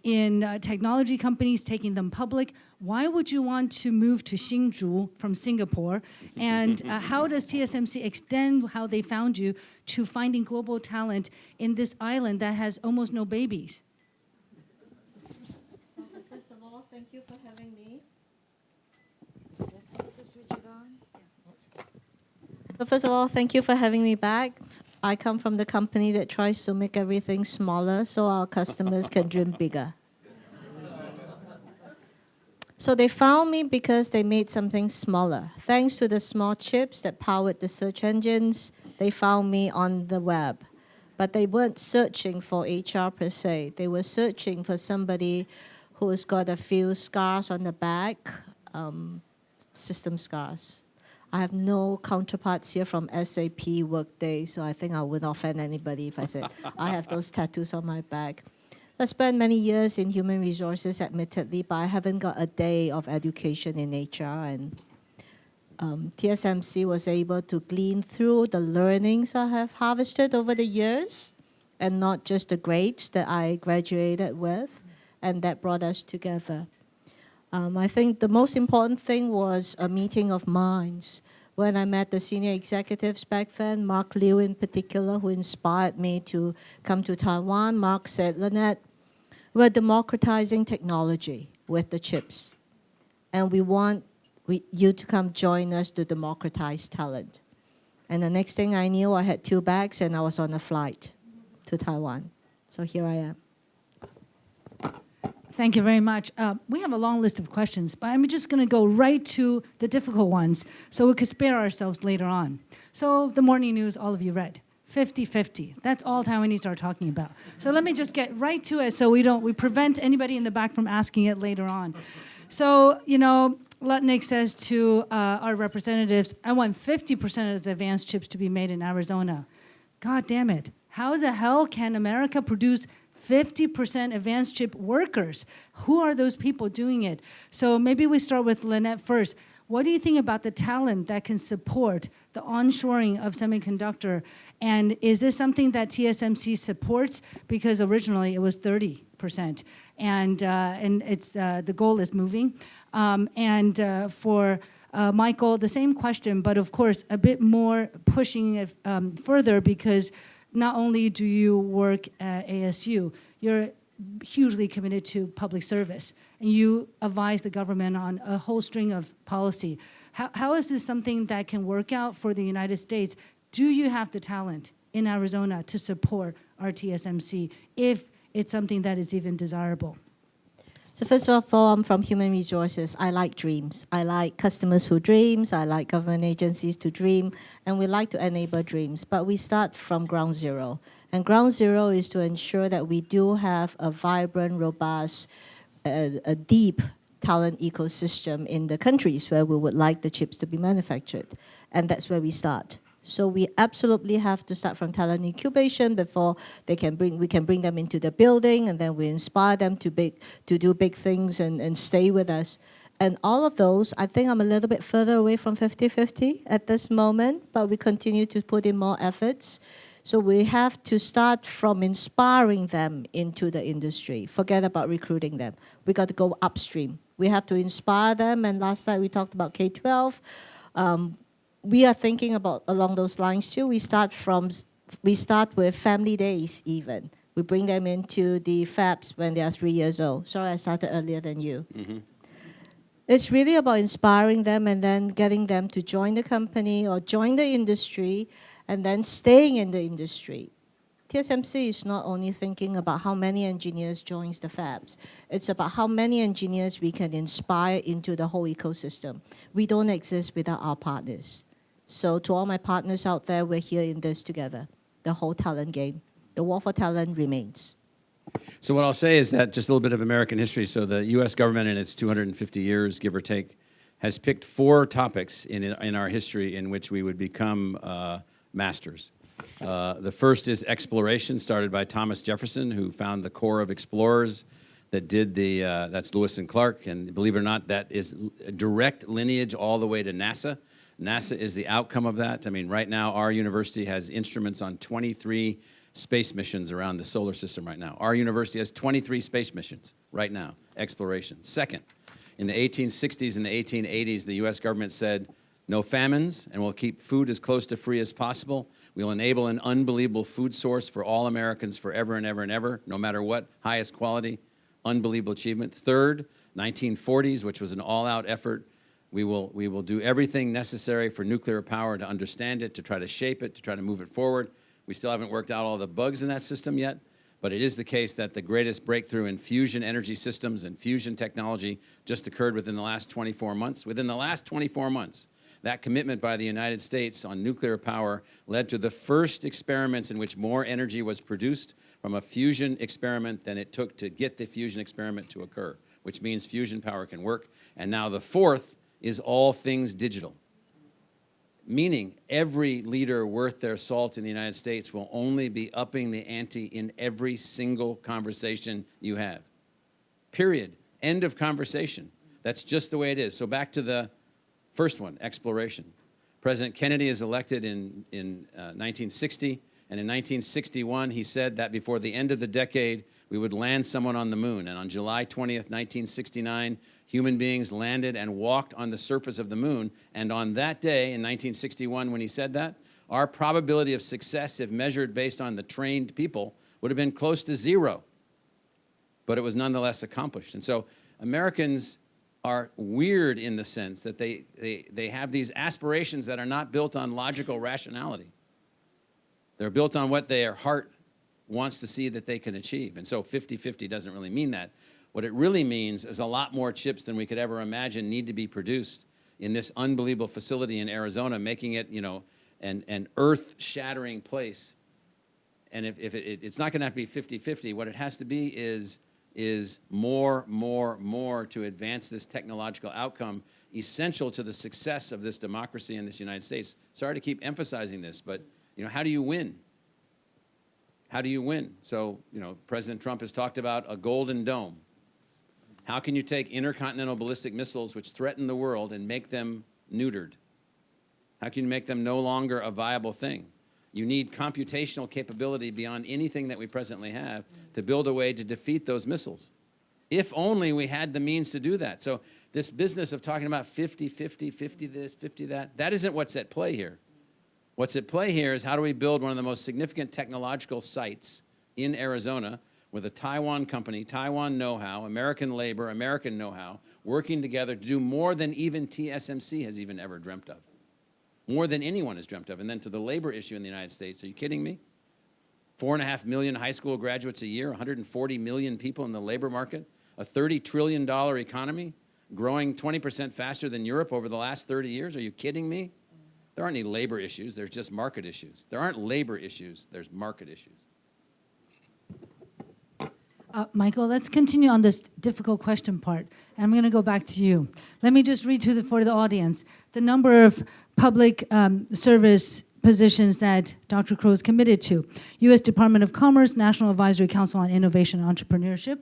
in technology companies, taking them public, why would you want to move to Hsinchu from Singapore? And how does TSMC extend how they found you to finding global talent in this island that has almost no babies? First of all, thank you for having me. To switch it on. So first of all, thank you for having me back. I come from the company that tries to make everything smaller so our customers can dream bigger. So they found me because they made something smaller. Thanks to the small chips that powered the search engines, they found me on the web. But they weren't searching for HR per se. They were searching for somebody who's got a few scars on the back, system scars. I have no counterparts here from SAP, Workday, so I think I wouldn't offend anybody if I said I have those tattoos on my back. I spent many years in human resources, admittedly, but I haven't got a day of education in HR. And TSMC was able to glean through the learnings I have harvested over the years, and not just the grades that I graduated with, and that brought us together. I think the most important thing was a meeting of minds. When I met the senior executives back then, Mark Liu in particular, who inspired me to come to Taiwan, Mark said, Lynette, we're democratizing technology with the chips, and we want you to come join us to democratize talent. And the next thing I knew, I had 2 bags and I was on a flight to Taiwan. So here I am. Thank you very much. We have a long list of questions, but I'm just going to go right to the difficult ones so we could spare ourselves later on. So the morning news, all of you read. 50-50. That's all Taiwanese are talking about. So let me just get right to it so we prevent anybody in the back from asking it later on. So, Lutnick says to our representatives, I want 50% of the advanced chips to be made in Arizona. God damn it. How the hell can America produce 50% advanced chip workers? Who are those people doing it? So maybe we start with Lynette first. What do you think about the talent that can support the onshoring of semiconductor? And is this something that TSMC supports? Because originally it was 30%. And it's the goal is moving. For Michael, the same question, but of course a bit more pushing it further, because not only do you work at ASU, you're hugely committed to public service, and you advise the government on a whole string of policy. How is this something that can work out for the United States? Do you have the talent in Arizona to support our TSMC if it's something that is even desirable? So first of all, I'm from human resources. I like dreams. I like customers who dream. I like government agencies to dream. And we like to enable dreams. But we start from ground zero. And ground zero is to ensure that we do have a vibrant, robust, a deep talent ecosystem in the countries where we would like the chips to be manufactured. And that's where we start. So we absolutely have to start from talent incubation before we can bring them into the building, and then we inspire them to do big things and stay with us. And all of those, I think I'm a little bit further away from 50-50 at this moment, but we continue to put in more efforts. So we have to start from inspiring them into the industry. Forget about recruiting them. We got to go upstream. We have to inspire them, and last night we talked about K-12. We are thinking about along those lines too. We start with family days even. We bring them into the fabs when they are 3 years old. Sorry, I started earlier than you. Mm-hmm. It's really about inspiring them and then getting them to join the company or join the industry and then staying in the industry. TSMC is not only thinking about how many engineers joins the fabs. It's about how many engineers we can inspire into the whole ecosystem. We don't exist without our partners. So to all my partners out there, we're here in this together. The whole talent game. The war for talent remains. So what I'll say is that just a little bit of American history. So the U.S. government in its 250 years, give or take, has picked 4 topics in our history in which we would become masters. The first is exploration, started by Thomas Jefferson, who found the Corps of Explorers that did that's Lewis and Clark. And believe it or not, that is a direct lineage all the way to NASA. NASA is the outcome of that. I mean, right now, our university has instruments on 23 space missions around the solar system right now. Our university has 23 space missions right now, exploration. Second, in the 1860s and the 1880s, the U.S. government said, no famines, and we'll keep food as close to free as possible. We'll enable an unbelievable food source for all Americans forever and ever and ever, no matter what, highest quality, unbelievable achievement. Third, 1940s, which was an all-out effort We will do everything necessary for nuclear power to understand it, to try to shape it, to try to move it forward. We still haven't worked out all the bugs in that system yet, but it is the case that the greatest breakthrough in fusion energy systems and fusion technology just occurred within the last 24 months. Within the last 24 months, that commitment by the United States on nuclear power led to the first experiments in which more energy was produced from a fusion experiment than it took to get the fusion experiment to occur, which means fusion power can work. And now the fourth is all things digital, meaning every leader worth their salt in the United States will only be upping the ante in every single conversation you have. Period. End of conversation. That's just the way it is. So back to the first one, exploration. President Kennedy is elected in 1960, and in 1961 he said that before the end of the decade we would land someone on the moon. And on July 20th, 1969, human beings landed and walked on the surface of the moon. And on that day, in 1961, when he said that, our probability of success, if measured based on the trained people, would have been close to zero. But it was nonetheless accomplished. And so Americans are weird in the sense that they have these aspirations that are not built on logical rationality. They're built on what their heart wants to see that they can achieve. And so 50-50 doesn't really mean that. What it really means is a lot more chips than we could ever imagine need to be produced in this unbelievable facility in Arizona, making it, you know, an earth-shattering place. And if it's not going to have to be 50-50, what it has to be is more to advance this technological outcome essential to the success of this democracy in this United States. Sorry to keep emphasizing this, but, you know, how do you win? How do you win? So, you know, President Trump has talked about a golden dome. How can you take intercontinental ballistic missiles which threaten the world and make them neutered? How can you make them no longer a viable thing? You need computational capability beyond anything that we presently have to build a way to defeat those missiles. If only we had the means to do that. So this business of talking about 50-50, 50 this, 50 that, that isn't what's at play here. What's at play here is how do we build one of the most significant technological sites in Arizona with a Taiwan company, Taiwan know-how, American labor, American know-how, working together to do more than even TSMC has even ever dreamt of. More than anyone has dreamt of. And then to the labor issue in the United States, are you kidding me? 4.5 million high school graduates a year, 140 million people in the labor market, a $30 trillion economy, growing 20% faster than Europe over the last 30 years. Are you kidding me? There aren't any labor issues, there's just market issues. There aren't labor issues, there's market issues. Michael, let's continue on this difficult question part. And I'm going to go back to you. Let me just read for the audience the number of public service positions that Dr. Crow is committed to. U.S. Department of Commerce, National Advisory Council on Innovation and Entrepreneurship,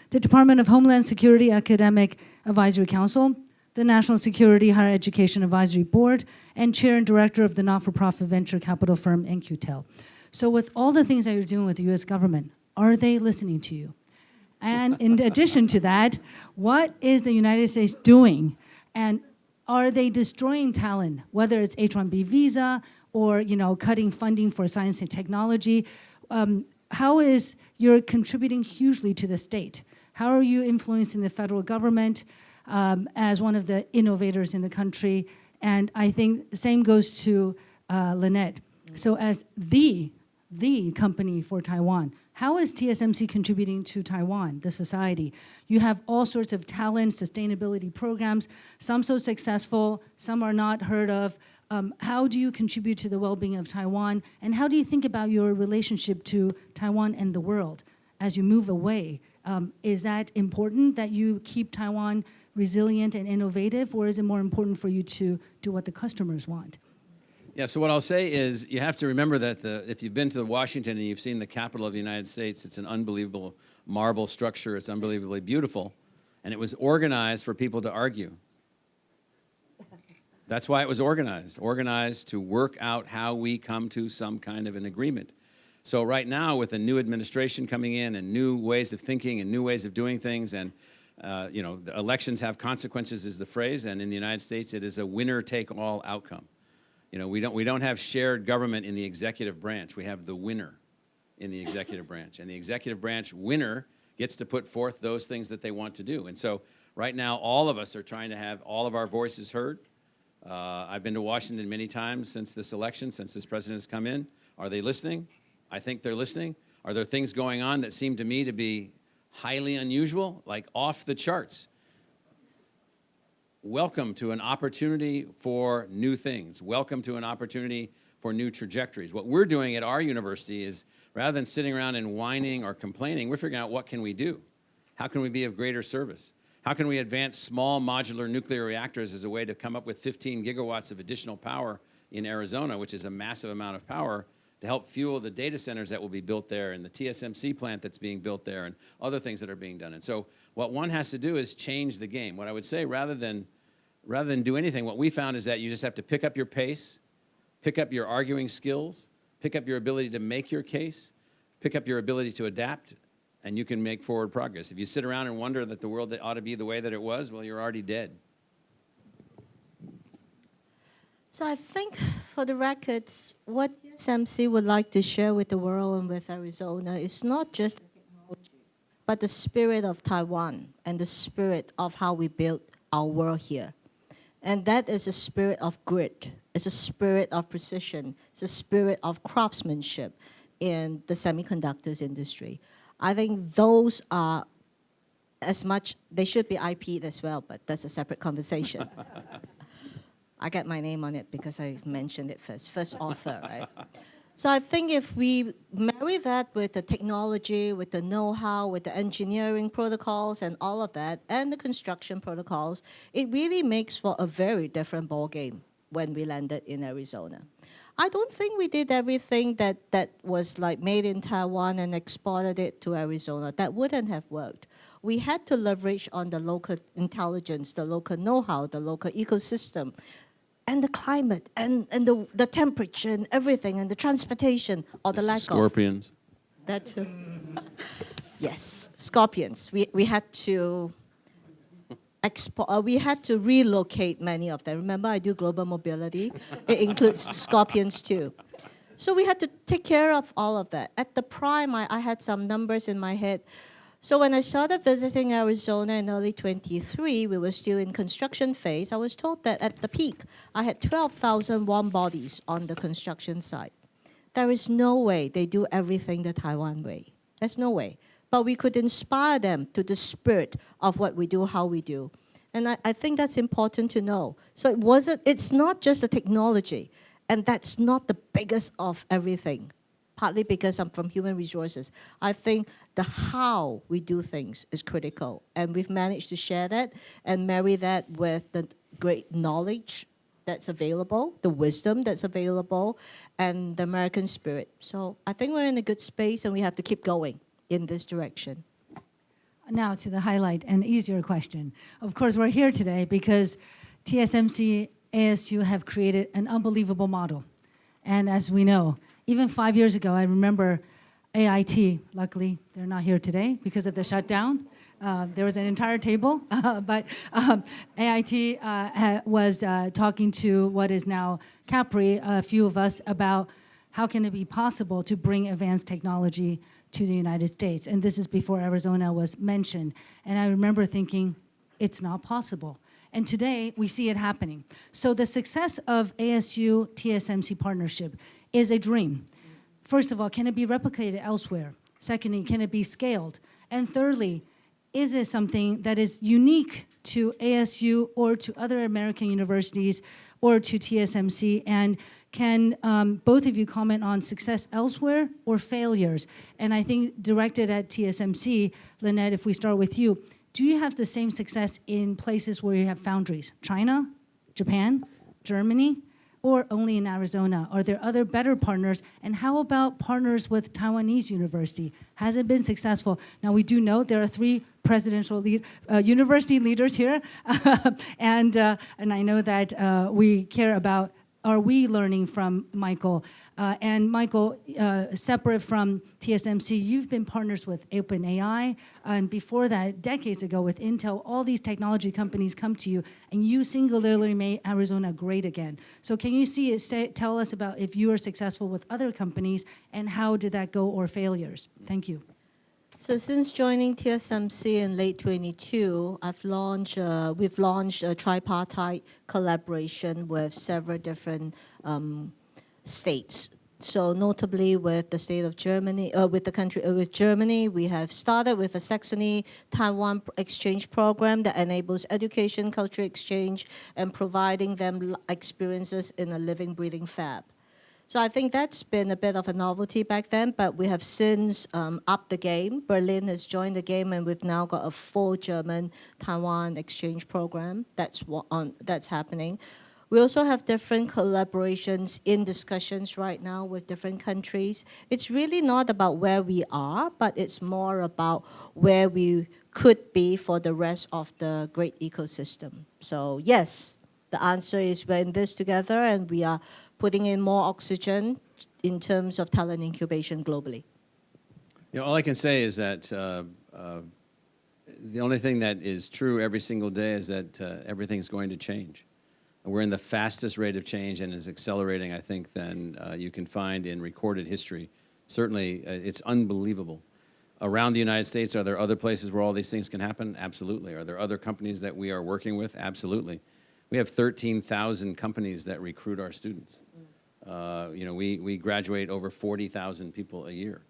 the Department of Homeland Security Academic Advisory Council, the National Security Higher Education Advisory Board, and chair and director of the not-for-profit venture capital firm NQTEL. So with all the things that you're doing with the U.S. government, are they listening to you? And in addition to that, what is the United States doing? And are they destroying talent, whether it's H-1B visa or, you know, cutting funding for science and technology? How is you're contributing hugely to the state? How are you influencing the federal government as one of the innovators in the country? And I think the same goes to Lynette. So as the company for Taiwan, how is TSMC contributing to Taiwan, the society? You have all sorts of talent, sustainability programs, some so successful, some are not heard of. How do you contribute to the well-being of Taiwan? And how do you think about your relationship to Taiwan and the world as you move away? Is that important that you keep Taiwan resilient and innovative, or is it more important for you to do what the customers want? Yeah, so what I'll say is you have to remember that if you've been to Washington and you've seen the Capitol of the United States, it's an unbelievable marble structure. It's unbelievably beautiful. And it was organized for people to argue. That's why it was organized to work out how we come to some kind of an agreement. So right now, with a new administration coming in and new ways of thinking and new ways of doing things, and you know, the elections have consequences is the phrase, and in the United States, it is a winner-take-all outcome. You know, we don't have shared government in the executive branch. We have the winner in the executive branch. And the executive branch winner gets to put forth those things that they want to do. And so Right now, all of us are trying to have all of our voices heard. I've been to Washington many times since this election, since this president has come in. Are they listening? I think they're listening. Are there things going on that seem to me to be highly unusual, like off the charts? Welcome to an opportunity for new things. Welcome to an opportunity for new trajectories. What we're doing at our university is, rather than sitting around and whining or complaining, we're figuring out what can we do? How can we be of greater service? How can we advance small modular nuclear reactors as a way to come up with 15 gigawatts of additional power in Arizona, which is a massive amount of power, to help fuel the data centers that will be built there and the TSMC plant that's being built there and other things that are being done. And so what one has to do is change the game. What I would say, rather than do anything, what we found is that you just have to pick up your pace, pick up your arguing skills, pick up your ability to make your case, pick up your ability to adapt, and you can make forward progress. If you sit around and wonder that the world ought to be the way that it was, well, you're already dead. So I think, for the records, what TSMC would like to share with the world and with Arizona is not just the technology, but the spirit of Taiwan and the spirit of how we build our world here. And that is a spirit of grit. It's a spirit of precision. It's a spirit of craftsmanship in the semiconductors industry. I think those are as much, they should be IP'd as well, but that's a separate conversation. I got my name on it because I mentioned it first author, right? So I think if we marry that with the technology, with the know-how, with the engineering protocols and all of that, and the construction protocols, it really makes for a very different ballgame when we landed in Arizona. I don't think we did everything that was like made in Taiwan and exported it to Arizona. That wouldn't have worked. We had to leverage on the local intelligence, the local know-how, the local ecosystem, and the climate, and the temperature, and everything, and the transportation, or the lack Scorpions. of. That too. Yes, scorpions. We had to we had to relocate many of them. Remember, I do global mobility. It includes scorpions too. So we had to take care of all of that. At the prime, I had some numbers in my head. So when I started visiting Arizona in early 23, we were still in construction phase. I was told that at the peak, I had 12,000 warm bodies on the construction site. There is no way they do everything the Taiwan way. There's no way. But we could inspire them to the spirit of what we do, how we do. And I think that's important to know. So it's not just the technology, and that's not the biggest of everything, partly because I'm from human resources. I think the how we do things is critical, and we've managed to share that and marry that with the great knowledge that's available, the wisdom that's available, and the American spirit. So I think we're in a good space, and we have to keep going in this direction. Now to the highlight and easier question. Of course, we're here today because TSMC ASU have created an unbelievable model. And as we know, even 5 years ago, I remember AIT, luckily they're not here today because of the shutdown. There was an entire table, but AIT was talking to what is now CAPRI, a few of us, about how can it be possible to bring advanced technology to the United States. And this is before Arizona was mentioned. And I remember thinking, it's not possible. And today, we see it happening. So the success of ASU-TSMC partnership is a dream. First of all, can it be replicated elsewhere? Secondly, can it be scaled? And thirdly, is it something that is unique to ASU or to other American universities or to TSMC? And can both of you comment on success elsewhere or failures? And I think directed at TSMC, Lynette, if we start with you, do you have the same success in places where you have foundries? China, Japan, Germany, or only in Arizona? Are there other better partners? And how about partners with Taiwanese university? Has it been successful? Now, we do know there are 3 presidential university leaders here. And I know that we care about, are we learning from Michael? And Michael, separate from TSMC, you've been partners with OpenAI, and before that, decades ago with Intel, all these technology companies come to you, and you singularly made Arizona great again. So can you tell us about if you are successful with other companies, and how did that go, or failures? Thank you. So since joining TSMC in late 22, we've launched a tripartite collaboration with several different states. So notably with the state of Germany, with Germany, we have started with a Saxony-Taiwan exchange program that enables education, cultural exchange, and providing them experiences in a living, breathing fab. So I think that's been a bit of a novelty back then, but we have since upped the game. Berlin has joined the game, and we've now got a full German-Taiwan exchange program that's happening. We also have different collaborations in discussions right now with different countries. It's really not about where we are, but it's more about where we could be for the rest of the great ecosystem. So yes, the answer is we're in this together, and we are putting in more oxygen in terms of talent incubation globally. You know, all I can say is that the only thing that is true every single day is that everything's going to change. We're in the fastest rate of change, and is accelerating, I think, than you can find in recorded history. Certainly, it's unbelievable. Around the United States, are there other places where all these things can happen? Absolutely. Are there other companies that we are working with? Absolutely. We have 13,000 companies that recruit our students. You know, we graduate over 40,000 people a year.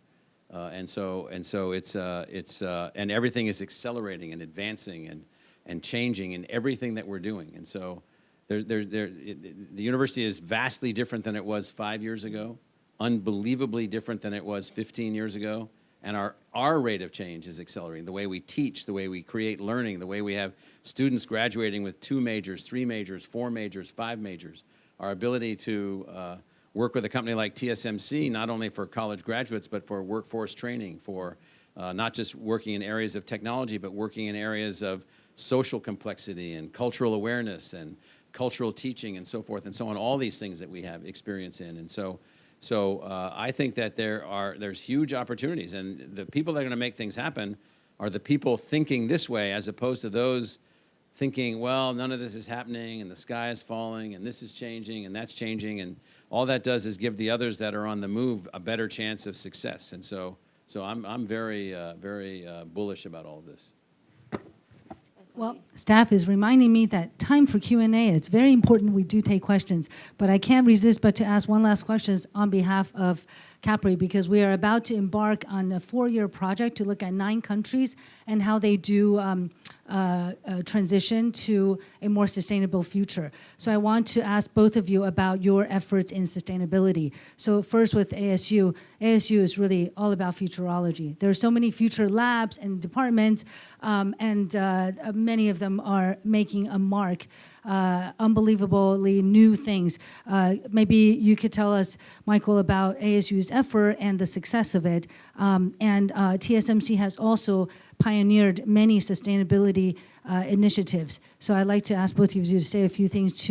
And so and everything is accelerating and advancing and changing in everything that we're doing. And so the university is vastly different than it was 5 years ago, unbelievably different than it was 15 years ago. And our rate of change is accelerating. The way we teach, the way we create learning, the way we have students graduating with 2 majors, 3 majors, 4 majors, 5 majors. Our ability to work with a company like TSMC, not only for college graduates, but for workforce training, for not just working in areas of technology, but working in areas of social complexity and cultural awareness and cultural teaching and so forth and so on, all these things that we have experience in. And so I think that there's huge opportunities, and the people that are going to make things happen are the people thinking this way, as opposed to those thinking, well, none of this is happening, and the sky is falling, and this is changing, and that's changing, and all that does is give the others that are on the move a better chance of success. And so I'm very bullish about all of this. Well, staff is reminding me that time for Q&A. It's very important we do take questions, but I can't resist but to ask one last question on behalf of CAPRI, because we are about to embark on a 4-year project to look at 9 countries and how they do transition to a more sustainable future. So I want to ask both of you about your efforts in sustainability. So first with ASU. ASU is really all about futurology. There are so many future labs and departments, and many of them are making a mark, unbelievably new things. Maybe you could tell us, Michael, about ASU's effort and the success of it. And TSMC has also pioneered many sustainability initiatives. So I'd like to ask both of you to say a few things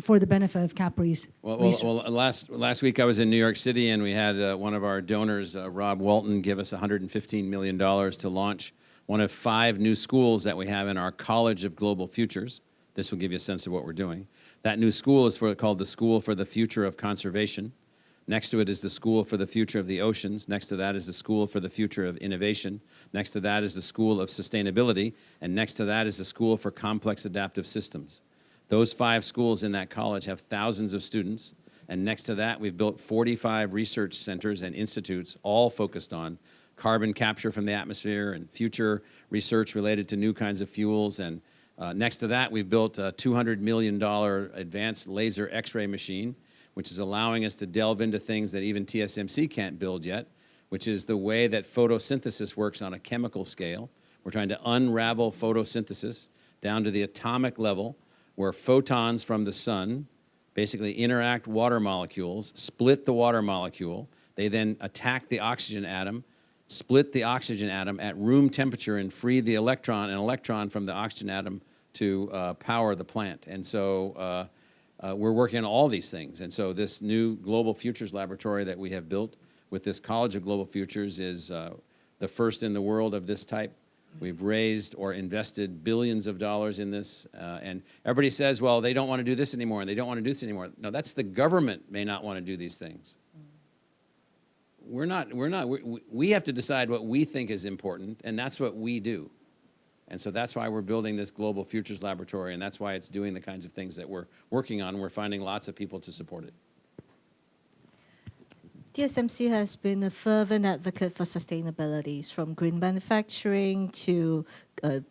for the benefit of CAPRI's research. Well, last week I was in New York City, and we had one of our donors, Rob Walton, give us $115 million to launch one of 5 new schools that we have in our College of Global Futures. This will give you a sense of what we're doing. That new school is called the School for the Future of Conservation. Next to it is the School for the Future of the Oceans. Next to that is the School for the Future of Innovation. Next to that is the School of Sustainability. And next to that is the School for Complex Adaptive Systems. Those 5 schools in that college have thousands of students. And next to that, we've built 45 research centers and institutes, all focused on carbon capture from the atmosphere and future research related to new kinds of fuels. And next to that, we've built a $200 million advanced laser X-ray machine, which is allowing us to delve into things that even TSMC can't build yet, which is the way that photosynthesis works on a chemical scale. We're trying to unravel photosynthesis down to the atomic level, where photons from the sun basically interact water molecules, split the water molecule. They then attack the oxygen atom, split the oxygen atom at room temperature, and free an electron from the oxygen atom to power the plant. And so we're working on all these things. And so this new Global Futures Laboratory that we have built with this College of Global Futures is the first in the world of this type. We've raised or invested billions of dollars in this. And everybody says, well, they don't want to do this anymore, and they don't want to do this anymore. No, that's the government may not want to do these things. we have to decide what we think is important, and that's what we do. And so that's why we're building this Global Futures Laboratory, and that's why it's doing the kinds of things that we're working on. We're finding lots of people to support it. TSMC has been a fervent advocate for sustainability, from green manufacturing to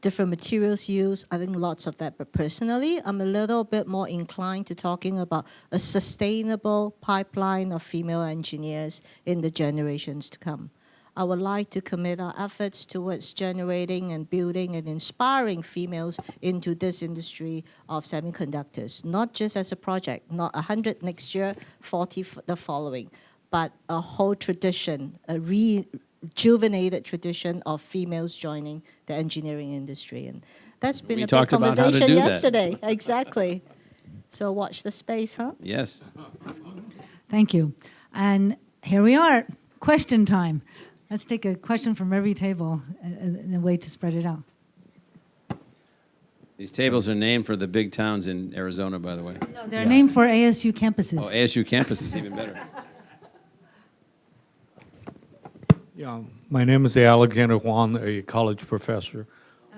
different materials used. I think lots of that. But personally, I'm a little bit more inclined to talking about a sustainable pipeline of female engineers in the generations to come. I would like to commit our efforts towards generating and building and inspiring females into this industry of semiconductors, not just as a project, not 100 next year, 40 the following, but a whole tradition, a rejuvenated tradition of females joining the engineering industry. And that's been We a big talked about how to conversation do that. yesterday. Exactly. So watch the space, huh? Yes. Thank you. And here we are, question time. Let's take a question from every table in a way to spread it out. These tables are named for the big towns in Arizona, by the way. No, they're named for ASU campuses. Oh, ASU campus is even better. Yeah, my name is Alexander Huang, a college professor.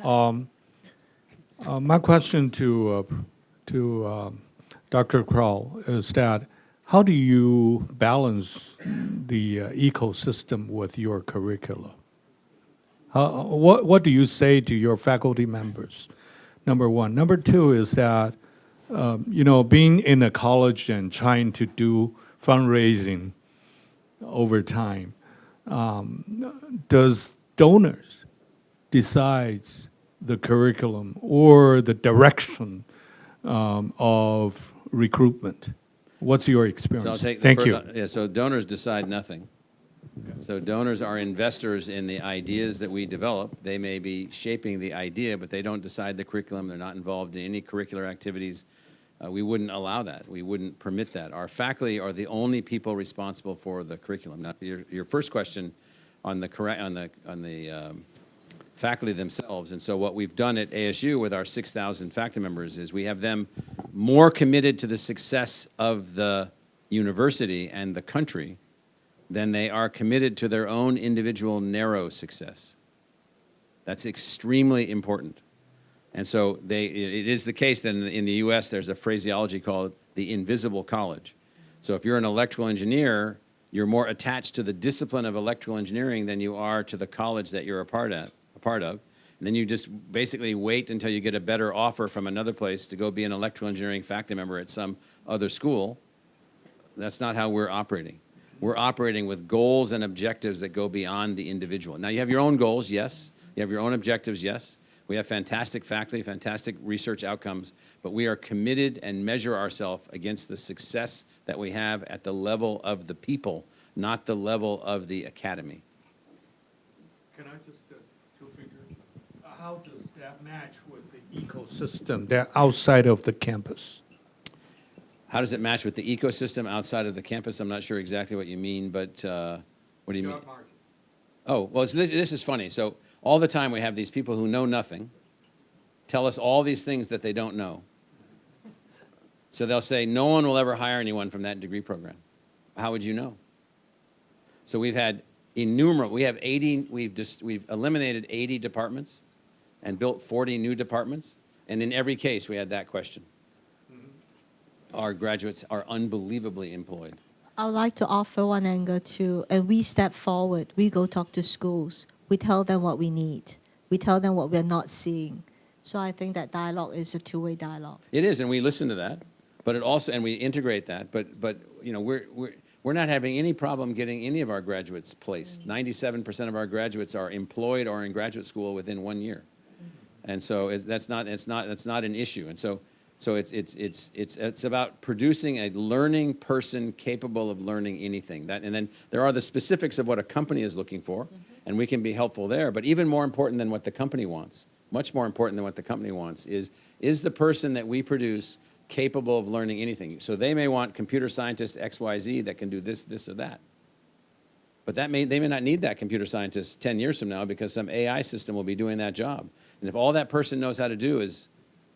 My question to Dr. Kroll is that how do you balance the ecosystem with your curricula? What do you say to your faculty members? Number one. Number two is that, being in a college and trying to do fundraising over time, does donors decide the curriculum or the direction of recruitment? What's your So experience? I'll take the Thank first, you. Yeah, so donors decide nothing. So donors are investors in the ideas that we develop. They may be shaping the idea, but they don't decide the curriculum. They're not involved in any curricular activities. We wouldn't allow that. We wouldn't permit that. Our faculty are the only people responsible for the curriculum. Now, your first question on the faculty themselves, and so what we've done at ASU with our 6,000 faculty members is we have them more committed to the success of the university and the country than they are committed to their own individual narrow success. That's extremely important. And so it is the case that in the US, there's a phraseology called the invisible college. So if you're an electrical engineer, you're more attached to the discipline of electrical engineering than you are to the college that you're a part of. And then you just basically wait until you get a better offer from another place to go be an electrical engineering faculty member at some other school. That's not how we're operating. We're operating with goals and objectives that go beyond the individual. Now, you have your own goals, yes. You have your own objectives, yes. We have fantastic faculty, fantastic research outcomes, but we are committed and measure ourselves against the success that we have at the level of the people, not the level of the academy. Can I just how does that match with the ecosystem that outside of the campus? How does it match with the ecosystem outside of the campus? I'm not sure exactly what you mean, but what do you mean? Oh, well, so this is funny. So all the time we have these people who know nothing tell us all these things that they don't know. So they'll say, no one will ever hire anyone from that degree program. How would you know? So we've had innumerable, we have 80, we've eliminated 80 departments and built 40 new departments. And in every case, we had that question. Our graduates are unbelievably employed. I would like to offer one angle too, and we step forward. We go talk to schools. We tell them what we need. We tell them what we're not seeing. So I think that dialogue is a two-way dialogue. It is, and we listen to that, but it also, and we integrate that. But we're not having any problem getting any of our graduates placed. 97% of our graduates are employed or in graduate school within 1 year, and so that's not an issue. And so it's about producing a learning person capable of learning anything. And then there are the specifics of what a company is looking for, and we can be helpful there. But even more important than what the company wants, much more important than what the company wants, is the person that we produce capable of learning anything. So they may want computer scientist XYZ that can do this, this, or that. But they may not need that computer scientist 10 years from now because some AI system will be doing that job. And if all that person knows how to do is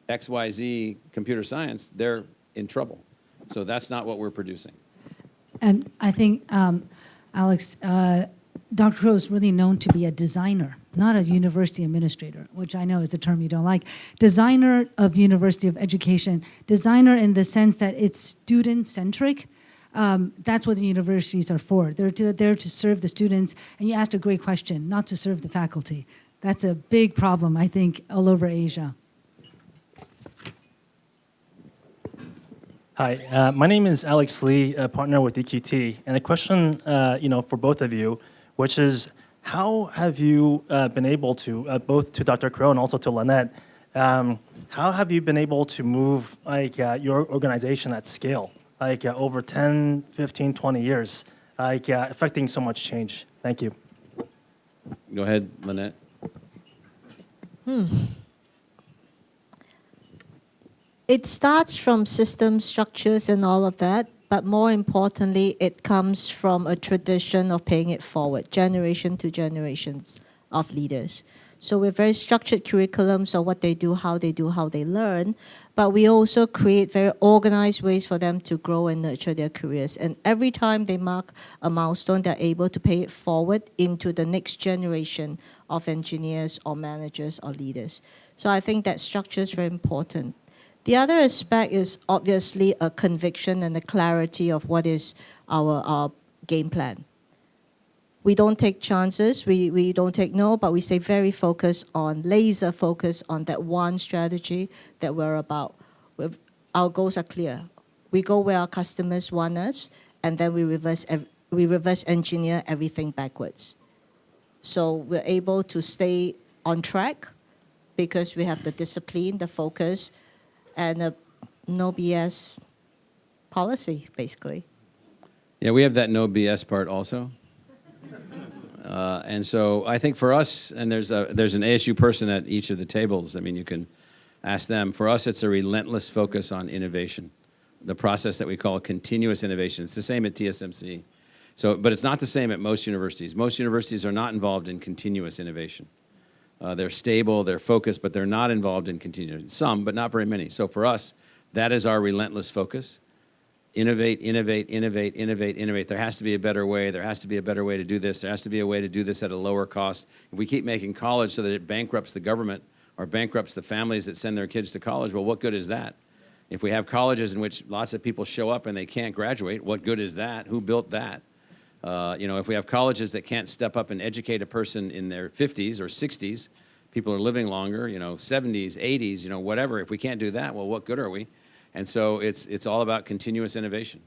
XYZ computer science, they're in trouble. So that's not what we're producing. And I think Alex, Dr. Crow is really known to be a designer, not a university administrator, which I know is a term you don't like. Designer of University of Education, designer in the sense that it's student-centric. That's what the universities are for. They're there to serve the students, and you asked a great question, not to serve the faculty. That's a big problem, I think, all over Asia. Hi, my name is Alex Lee, a partner with EQT, and a question, for both of you, which is, how have you been able to, both to Dr. Crow and also to Lynette, how have you been able to move your organization at scale, over 10, 15, 20 years, affecting so much change? Thank you. Go ahead, Lynette. It starts from system structures and all of that, but more importantly, it comes from a tradition of paying it forward, generation to generations of leaders. So we're very structured curriculums of what they do, how they learn, but we also create very organized ways for them to grow and nurture their careers. And every time they mark a milestone, they're able to pay it forward into the next generation of engineers or managers or leaders. So I think that structure is very important. The other aspect is obviously a conviction and a clarity of what is our game plan. We don't take chances, we don't take no, but we stay very focused on, laser focused on that one strategy that we're about. Our goals are clear. We go where our customers want us, and then we reverse engineer everything backwards. So we're able to stay on track because we have the discipline, the focus, and a no BS policy, basically. Yeah, we have that no BS part also. And so I think for us, and there's an ASU person at each of the tables, I mean, you can ask them. For us, it's a relentless focus on innovation, the process that we call continuous innovation. It's the same at TSMC. But it's not the same at most universities. Most universities are not involved in continuous innovation. They're stable, they're focused, but they're not involved in continuous. Some, but not very many. So for us, that is our relentless focus. Innovate, innovate, innovate, innovate, innovate. There has to be a better way. There has to be a better way to do this. There has to be a way to do this at a lower cost. If we keep making college so that it bankrupts the government or bankrupts the families that send their kids to college, well, what good is that? If we have colleges in which lots of people show up and they can't graduate, what good is that? Who built that? If we have colleges that can't step up and educate a person in their 50s or 60s, people are living longer, 70s, 80s, whatever. If we can't do that, well, what good are we? And so it's all about continuous innovation.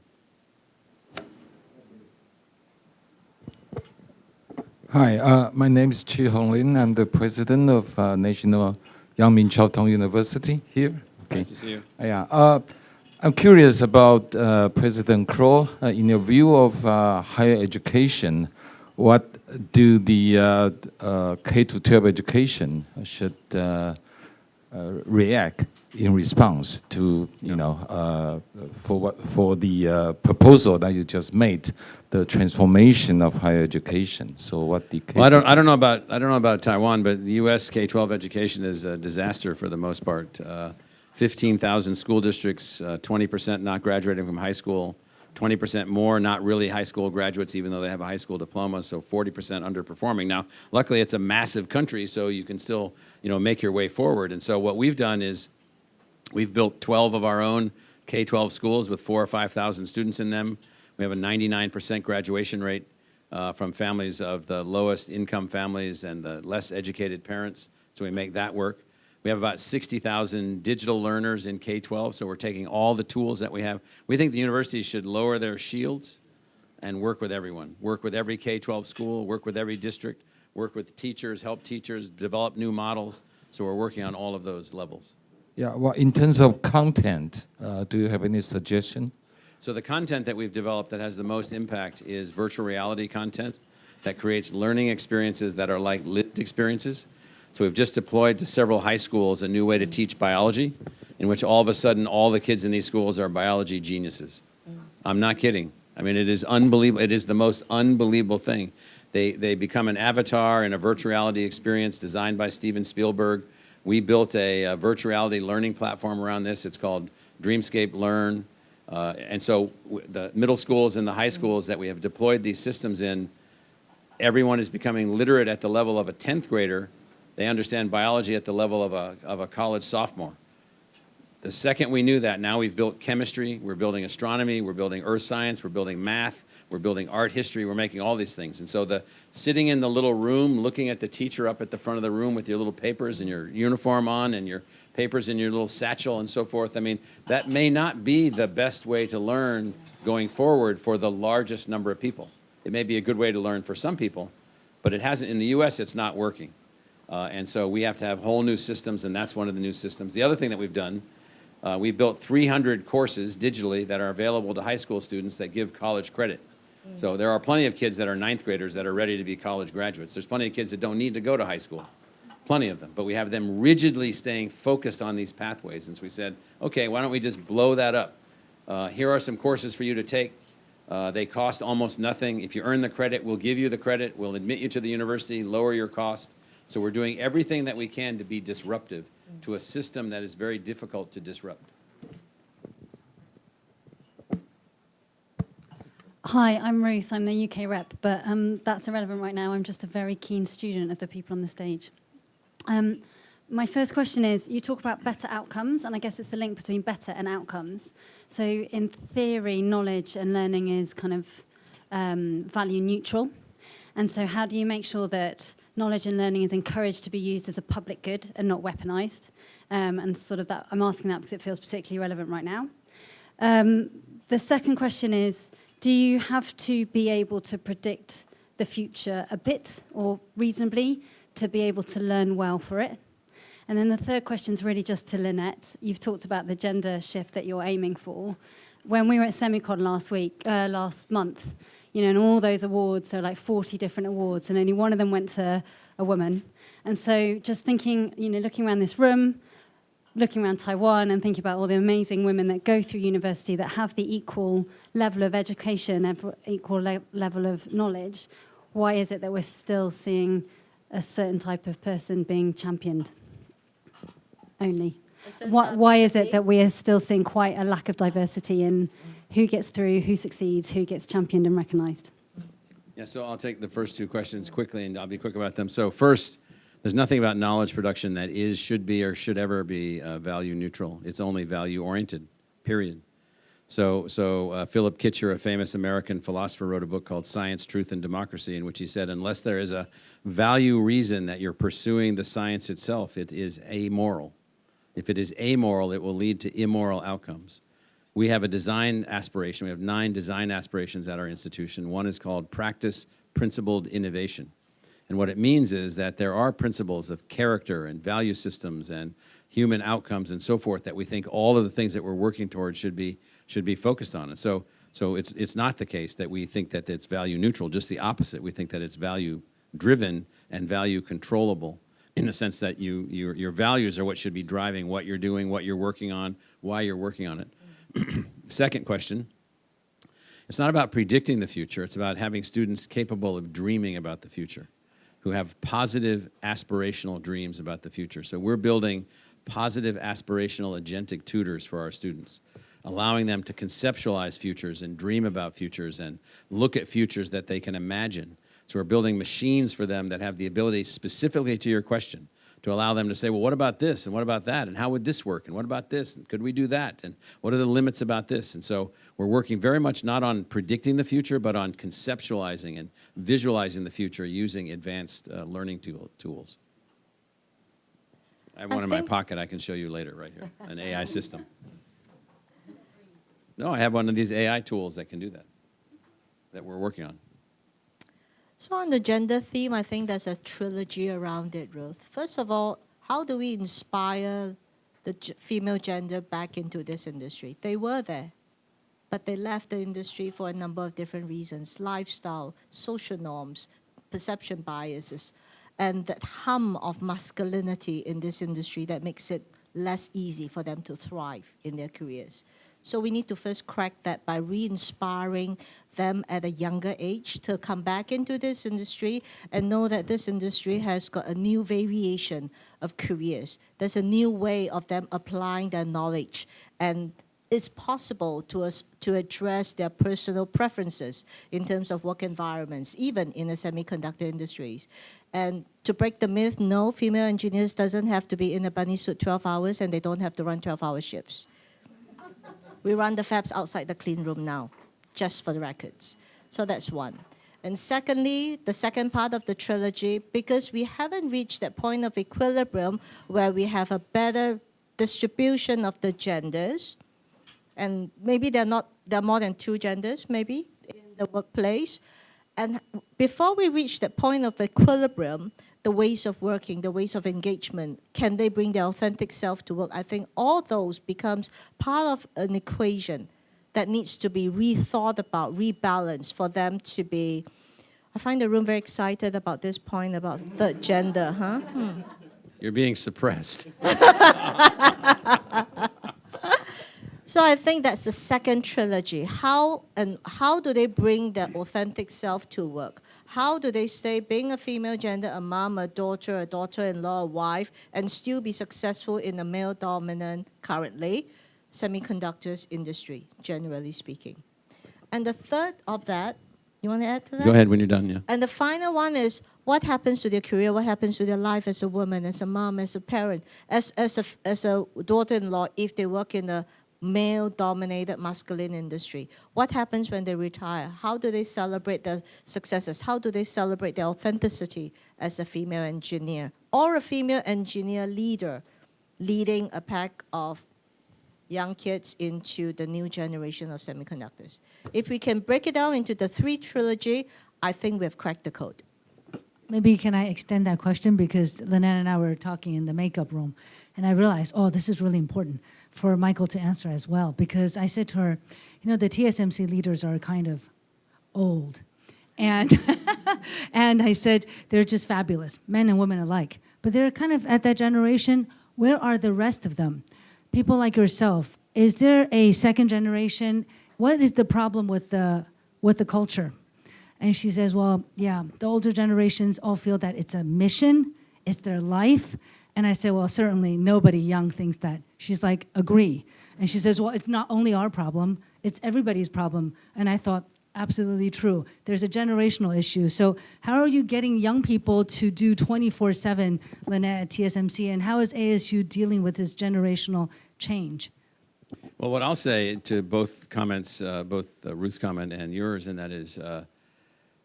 Hi, my name is Chi Honglin. I'm the president of National Yangmin Chiao-Tung University here. Okay. Nice to see you. Yeah. I'm curious about President Crow. In your view of higher education, what do the K-12 education should react in response to, for the proposal that you just made, the transformation of higher education? So what the Well, I don't know about Taiwan, but the U.S. K-12 education is a disaster for the most part. 15,000 school districts, 20% not graduating from high school, 20% more not really high school graduates, even though they have a high school diploma, so 40% underperforming. Now, luckily, it's a massive country, so you can still, make your way forward. And so what we've done is we've built 12 of our own K-12 schools with 4,000 or 5,000 students in them. We have a 99% graduation rate from families of the lowest income families and the less educated parents, so we make that work. We have about 60,000 digital learners in K-12, so we're taking all the tools that we have. We think the universities should lower their shields and work with everyone. Work with every K-12 school, work with every district, work with teachers, help teachers, develop new models. So we're working on all of those levels. Yeah, well, in terms of content, do you have any suggestion? So the content that we've developed that has the most impact is virtual reality content that creates learning experiences that are like lived experiences. So we've just deployed to several high schools a new way to teach biology, in which all of a sudden all the kids in these schools are biology geniuses. I'm not kidding. I mean, it is unbelievable. It is the most unbelievable thing. They become an avatar in a virtual reality experience designed by Steven Spielberg. We built a virtual reality learning platform around this. It's called Dreamscape Learn. And so the middle schools and the high schools that we have deployed these systems in, everyone is becoming literate at the level of a 10th grader. They understand biology at the level of a college sophomore. The second we knew that, now we've built chemistry, we're building astronomy, we're building earth science, we're building math, we're building art history, we're making all these things. And so the sitting in the little room, looking at the teacher up at the front of the room with your little papers and your uniform on and your papers in your little satchel and so forth, I mean, that may not be the best way to learn going forward for the largest number of people. It may be a good way to learn for some people, but it hasn't, in the US, it's not working. And so we have to have whole new systems, and that's one of the new systems. The other thing that we've done, we built 300 courses digitally that are available to high school students that give college credit. So there are plenty of kids that are 9th graders that are ready to be college graduates. There's plenty of kids that don't need to go to high school, plenty of them. But we have them rigidly staying focused on these pathways. And so we said, okay, why don't we just blow that up? Here are some courses for you to take. They cost almost nothing. If you earn the credit, we'll give you the credit. We'll admit you to the university, lower your cost. So we're doing everything that we can to be disruptive to a system that is very difficult to disrupt. Hi, I'm Ruth. I'm the UK rep, but that's irrelevant right now. I'm just a very keen student of the people on the stage. My first question is, you talk about better outcomes, and I guess it's the link between better and outcomes. So in theory, knowledge and learning is kind of value neutral. And so how do you make sure that knowledge and learning is encouraged to be used as a public good and not weaponized? And sort of that, I'm asking that because it feels particularly relevant right now. The second question is, do you have to be able to predict the future a bit or reasonably to be able to learn well for it? And then the third question is really just to Lynette. You've talked about the gender shift that you're aiming for. When we were at Semicon last month, you know, and all those awards, there were like 40 different awards, and only one of them went to a woman. And so just thinking, you know, looking around this room, looking around Taiwan and thinking about all the amazing women that go through university that have the equal level of education, equal level of knowledge, why is it that we're still seeing a certain type of person being championed only? Why is it that we are still seeing quite a lack of diversity in who gets through, who succeeds, who gets championed and recognized? Yeah, so I'll take the first two questions quickly, and I'll be quick about them. So first, there's nothing about knowledge production that is, should be, or should ever be value neutral. It's only value oriented, period. So Philip Kitcher, a famous American philosopher, wrote a book called Science, Truth, and Democracy, in which he said, unless there is a value reason that you're pursuing the science itself, it is amoral. If it is amoral, it will lead to immoral outcomes. We have a design aspiration. We have 9 design aspirations at our institution. One is called Practice Principled Innovation. And what it means is that there are principles of character and value systems and human outcomes and so forth that we think all of the things that we're working towards should be focused on. And so it's not the case that we think that it's value neutral, just the opposite. We think that it's value driven and value controllable in the sense that your values are what should be driving what you're doing, what you're working on, why you're working on it. Second question, it's not about predicting the future. It's about having students capable of dreaming about the future, who have positive aspirational dreams about the future. So we're building positive aspirational agentic tutors for our students, allowing them to conceptualize futures and dream about futures and look at futures that they can imagine. So we're building machines for them that have the ability, specifically to your question, to allow them to say, well, what about this, and what about that, and how would this work, and what about this, and could we do that, and what are the limits about this? And so we're working very much not on predicting the future, but on conceptualizing and visualizing the future using advanced learning tools. I have one in my pocket I can show you later right here, an AI system. No, I have one of these AI tools that can do that we're working on. So on the gender theme, I think there's a trilogy around it, Ruth. First of all, how do we inspire the female gender back into this industry? They were there, but they left the industry for a number of different reasons: lifestyle, social norms, perception biases, and that hum of masculinity in this industry that makes it less easy for them to thrive in their careers. So we need to first crack that by re-inspiring them at a younger age to come back into this industry and know that this industry has got a new variation of careers. There's a new way of them applying their knowledge and it's possible to address their personal preferences in terms of work environments, even in the semiconductor industries. And to break the myth, no, female engineers doesn't have to be in a bunny suit 12 hours, and they don't have to run 12-hour shifts. We run the fabs outside the clean room now, just for the records. So that's one. And secondly, the second part of the trilogy, because we haven't reached that point of equilibrium where we have a better distribution of the genders, and maybe there are more than 2 genders, maybe, in the workplace. And before we reach that point of equilibrium, the ways of working, the ways of engagement, can they bring their authentic self to work? I think all those becomes part of an equation that needs to be rethought about, rebalanced for them to be. I find the room very excited about this point about third gender, huh? You're being suppressed. So I think that's the second trilogy. How do they bring their authentic self to work? How do they stay being a female gender, a mom, a daughter-in-law, a wife, and still be successful in the male-dominant, currently, semiconductors industry, generally speaking? And the third of that, you want to add to that? Go ahead when you're done, yeah. And the final one is what happens to their career, what happens to their life as a woman, as a mom, as a parent, as a daughter-in-law if they work in a male-dominated masculine industry. What happens when they retire? How do they celebrate their successes? How do they celebrate their authenticity as a female engineer or a female engineer leader leading a pack of young kids into the new generation of semiconductors? If we can break it down into the 3 trilogy, I think we've cracked the code. Maybe can I extend that question, because Lynette and I were talking in the makeup room, and I realized, oh, this is really important for Michael to answer as well, because I said to her, you know, the TSMC leaders are kind of old, and and I said they're just fabulous, men and women alike, but they're kind of at that generation. Where are the rest of them? People like yourself. Is there a second generation? What is the problem with the culture? And she says, well, yeah, the older generations all feel that it's a mission, it's their life. And I said, well, certainly nobody young thinks that. She's like, agree. And she says, well, it's not only our problem, it's everybody's problem. And I thought, absolutely true. There's a generational issue. So how are you getting young people to do 24/7, Lynette, at TSMC, and how is ASU dealing with this generational change? Well, what I'll say to both comments, both Ruth's comment and yours, and that is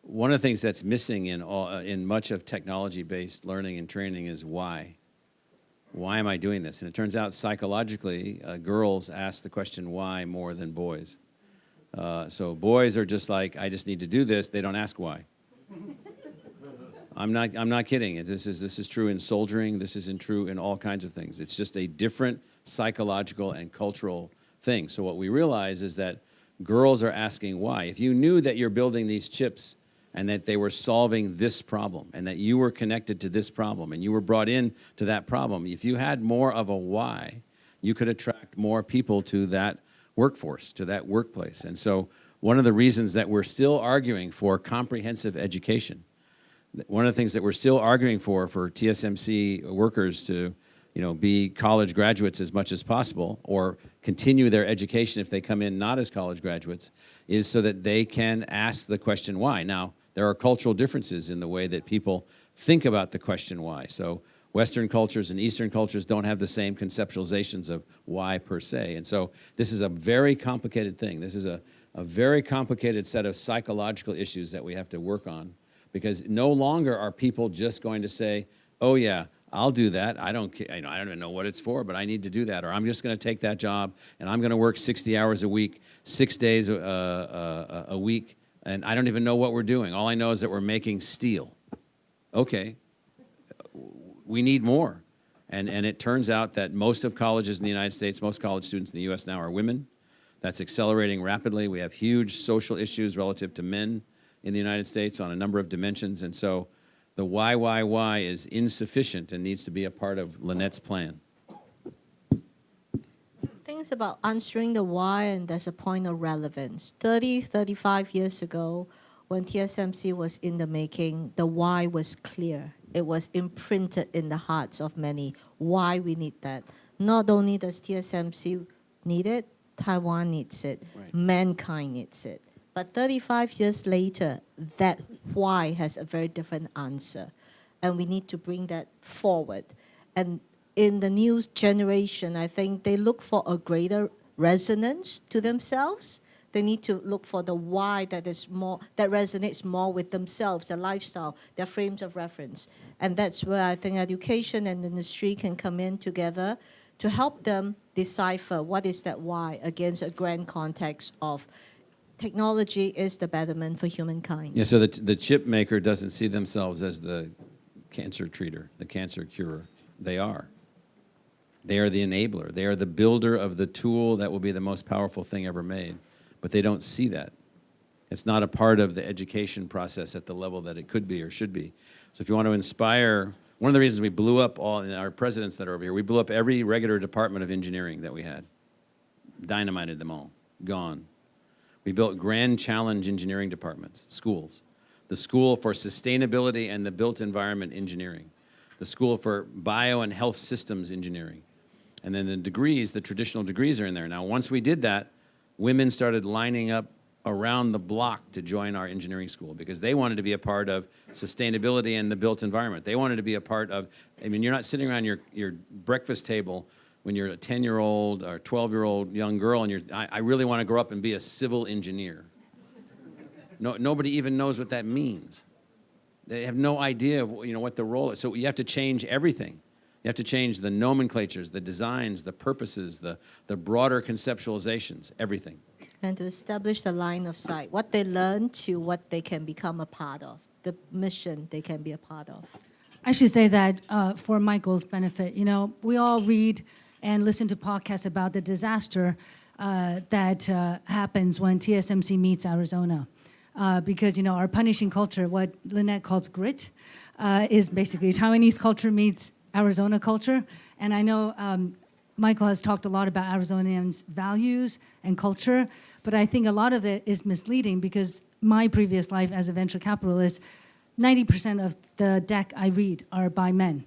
one of the things that's missing in much of technology-based learning and training is why. Why am I doing this? And it turns out psychologically, girls ask the question why more than boys. So boys are just like, I just need to do this. They don't ask why. I'm not kidding. This is true in soldiering. This is true in all kinds of things. It's just a different psychological and cultural thing. So what we realize is that girls are asking why. If you knew that you're building these chips and that they were solving this problem and that you were connected to this problem and you were brought in to that problem, if you had more of a why, you could attract more people to that workforce, to that workplace. And so one of the reasons that we're still arguing for comprehensive education, one of the things that we're still arguing for TSMC workers to be college graduates as much as possible or continue their education if they come in not as college graduates, is so that they can ask the question why. Now, there are cultural differences in the way that people think about the question why. So Western cultures and Eastern cultures don't have the same conceptualizations of why per se. And so this is a very complicated thing. This is a very complicated set of psychological issues that we have to work on, because no longer are people just going to say, oh yeah, I'll do that. I don't even know what it's for, but I need to do that. Or I'm just going to take that job and I'm going to work 60 hours a week, 6 days a week, and I don't even know what we're doing. All I know is that we're making steel. Okay. We need more. And it turns out that most of colleges in the United States, most college students in the US now are women. That's accelerating rapidly. We have huge social issues relative to men in the United States on a number of dimensions. And so the why is insufficient and needs to be a part of Lynette's plan. Things about answering the why, and there's a point of relevance. 35 years ago, when TSMC was in the making, the why was clear. It was imprinted in the hearts of many why we need that. Not only does TSMC need it, Taiwan needs it. Right. Mankind needs it. But 35 years later, that why has a very different answer. And we need to bring that forward. And in the new generation, I think they look for a greater resonance to themselves. They need to look for the why that is more, that resonates more with themselves, their lifestyle, their frames of reference. And that's where I think education and industry can come in together to help them decipher what is that why against a grand context of technology is the betterment for humankind. Yeah, so the chip maker doesn't see themselves as the cancer treater, the cancer curer. They are. They are the enabler. They are the builder of the tool that will be the most powerful thing ever made. But they don't see that. It's not a part of the education process at the level that it could be or should be. So if you want to inspire, one of the reasons we blew up all our presidents that are over here, we blew up every regular department of engineering that we had. Dynamited them all. Gone. We built grand challenge engineering departments, schools. The School for Sustainability and the Built Environment Engineering. The School for Bio and Health Systems Engineering. And then the degrees, the traditional degrees are in there. Now, once we did that, women started lining up around the block to join our engineering school because they wanted to be a part of sustainability and the built environment. They wanted to be a part of, I mean, you're not sitting around your breakfast table when you're a 10-year-old or 12-year-old young girl and I really want to grow up and be a civil engineer. No, nobody even knows what that means. They have no idea, what the role is. So you have to change everything. You have to change the nomenclatures, the designs, the purposes, the broader conceptualizations, everything. And to establish the line of sight, what they learn to what they can become a part of, the mission they can be a part of. I should say that for Michael's benefit, we all read and listen to podcasts about the disaster that happens when TSMC meets Arizona. Because, our punishing culture, what Lynette calls grit, is basically Taiwanese culture meets Arizona culture. And I know Michael has talked a lot about Arizonians' values and culture, but I think a lot of it is misleading because my previous life as a venture capitalist, 90% of the deck I read are by men.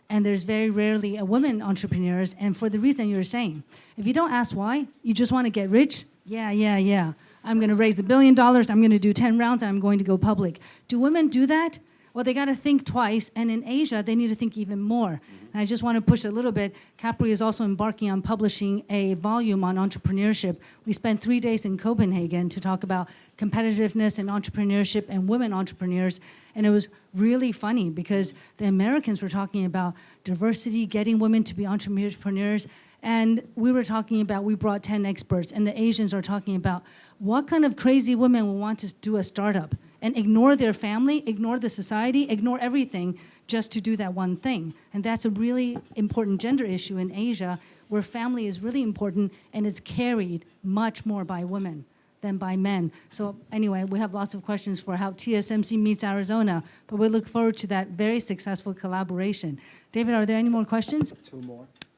And there's very rarely a woman entrepreneurs, and for the reason you're saying. If you don't ask why, you just want to get rich, yeah. I'm going to raise $1 billion, I'm going to do 10 rounds, and I'm going to go public. Do women do that? Well, they got to think twice, and in Asia, they need to think even more. And I just want to push a little bit. CAPRI is also embarking on publishing a volume on entrepreneurship. We spent 3 days in Copenhagen to talk about competitiveness and entrepreneurship and women entrepreneurs, and it was really funny because the Americans were talking about diversity, getting women to be entrepreneurs, and we brought 10 experts, and the Asians are talking about what kind of crazy women will want to do a startup and ignore their family, ignore the society, ignore everything just to do that one thing. And that's a really important gender issue in Asia where family is really important and it's carried much more by women than by men. So anyway, we have lots of questions for how TSMC meets Arizona, but we look forward to that very successful collaboration. David, are there any more questions?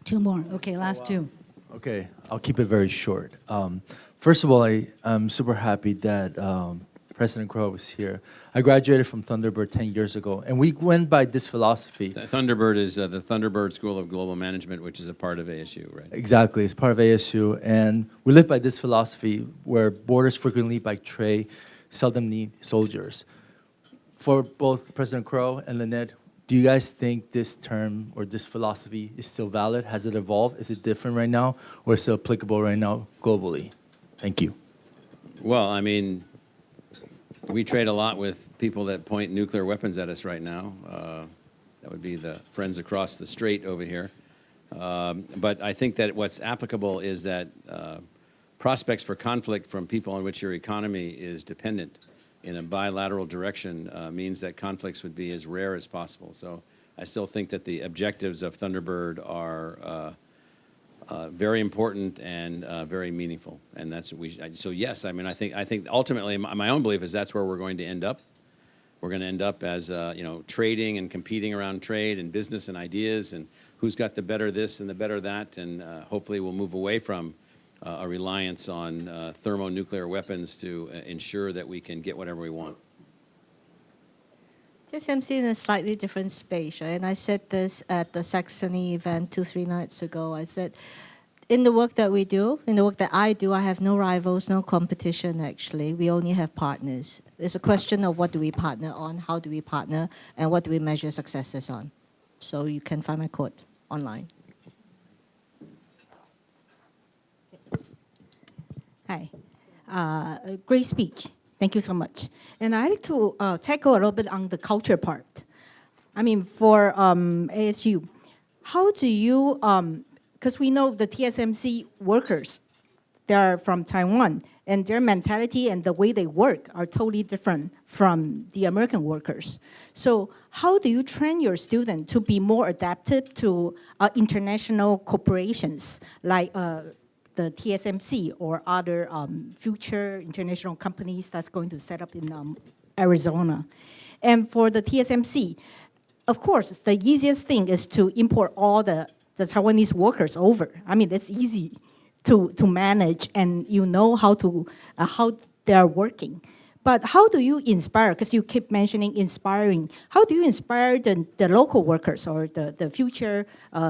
Two more. Okay, last two. Okay, I'll keep it very short. First of all, I'm super happy that President Crow was here. I graduated from Thunderbird 10 years ago, and we went by this philosophy. Thunderbird is the Thunderbird School of Global Management, which is a part of ASU, right? Exactly, it's part of ASU, and we live by this philosophy where borders frequently by trade seldom need soldiers. For both President Crow and Lynette, do you guys think this term or this philosophy is still valid? Has it evolved? Is it different right now, or is it applicable right now globally? Thank you. Well, I mean, we trade a lot with people that point nuclear weapons at us right now. That would be the friends across the strait over here. But I think that what's applicable is that prospects for conflict from people on which your economy is dependent in a bilateral direction means that conflicts would be as rare as possible. So I still think that the objectives of Thunderbird are very important and very meaningful, and that's what so yes, I mean, I think ultimately my own belief is that's where we're going to end up. We're going to end up as trading and competing around trade and business and ideas and who's got the better this and the better that, and hopefully we'll move away from a reliance on thermonuclear weapons to ensure that we can get whatever we want. TSMC in a slightly different space, right? And I said this at the Saxony event 2-3 nights ago. I said, In the work that we do, in the work that I do, I have no rivals, no competition, actually. We only have partners. It's a question of what do we partner on, how do we partner, and what do we measure successes on. So you can find my quote online. Hi. Great speech. Thank you so much. And I'd like to tackle a little bit on the culture part. I mean, for ASU, how do you, because we know the TSMC workers, they're from Taiwan, and their mentality and the way they work are totally different from the American workers. So how do you train your student to be more adaptive to international corporations like the TSMC or other future international companies that's going to set up in Arizona? And for the TSMC, of course, the easiest thing is to import all the Taiwanese workers over. I mean, that's easy to manage, and you know how they're working. But how do you inspire, because you keep mentioning inspiring, how do you inspire the local workers or the future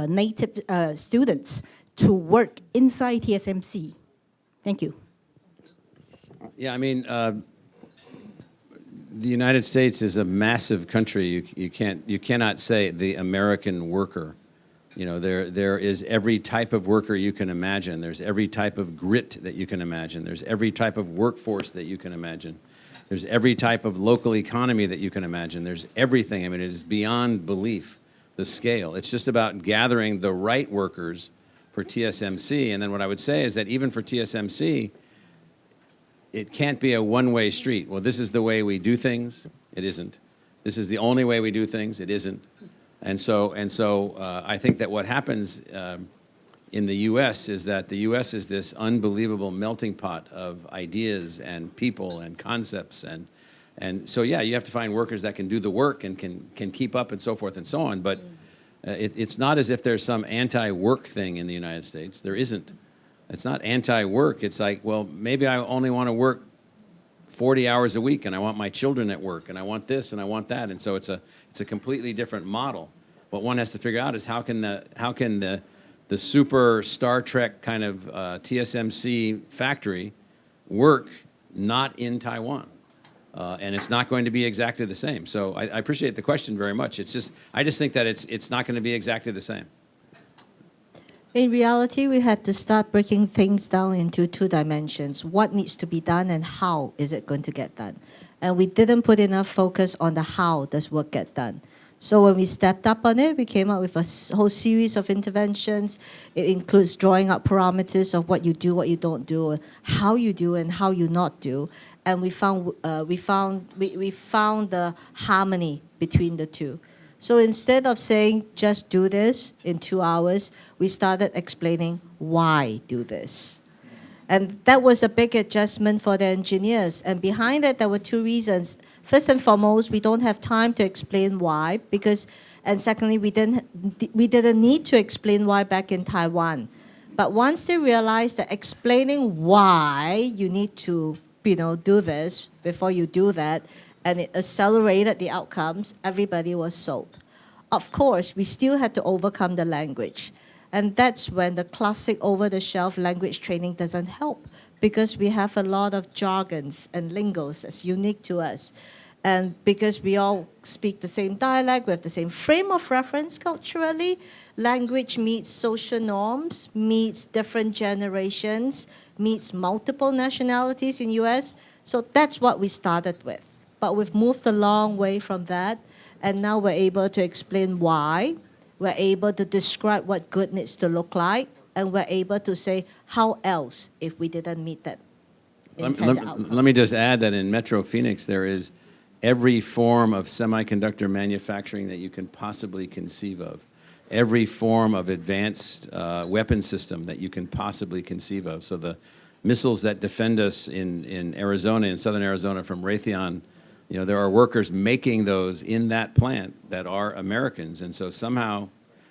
native students to work inside TSMC? Thank you. Yeah, I mean, the United States is a massive country. You cannot say the American worker. You know, there is every type of worker you can imagine. There's every type of grit that you can imagine. There's every type of workforce that you can imagine. There's every type of local economy that you can imagine. There's everything. I mean, it is beyond belief, the scale. It's just about gathering the right workers for TSMC. And then what I would say is that even for TSMC, it can't be a one-way street. Well, this is the way we do things. It isn't. This is the only way we do things. It isn't. And so I think that what happens in the U.S. is that the U.S. is this unbelievable melting pot of ideas and people and concepts. And so, yeah, you have to find workers that can do the work and can keep up and so forth and so on. But it's not as if there's some anti-work thing in the United States. There isn't. It's not anti-work. It's like, well, maybe I only want to work 40 hours a week, and I want my children at work, and I want this, and I want that. And so it's a completely different model. What one has to figure out is how can the super Star Trek kind of TSMC factory work not in Taiwan? And it's not going to be exactly the same. So I appreciate the question very much. I just think that it's not going to be exactly the same. In reality, we had to start breaking things down into two dimensions. What needs to be done and how is it going to get done? And we didn't put enough focus on the how does work get done. So when we stepped up on it, we came up with a whole series of interventions. It includes drawing up parameters of what you do, what you don't do, how you do, and how you not do. And we found the harmony between the two. So instead of saying, just do this in 2 hours, we started explaining why do this. And that was a big adjustment for the engineers. And behind it, there were two reasons. First and foremost, we don't have time to explain why, and secondly, we didn't need to explain why back in Taiwan. But once they realized that explaining why you need to, do this before you do that, and it accelerated the outcomes, everybody was sold. Of course, we still had to overcome the language. And that's when the classic over-the-shelf language training doesn't help, because we have a lot of jargons and lingos that's unique to us. And because we all speak the same dialect, we have the same frame of reference culturally, language meets social norms, meets different generations, meets multiple nationalities in US. So that's what we started with. But we've moved a long way from that, and now we're able to explain why. We're able to describe what good needs to look like, and we're able to say how else if we didn't meet that intended outcome. Let me just add that in Metro Phoenix, there is every form of semiconductor manufacturing that you can possibly conceive of, every form of advanced weapon system that you can possibly conceive of. So the missiles that defend us in Arizona, in southern Arizona from Raytheon, there are workers making those in that plant that are Americans. And so somehow,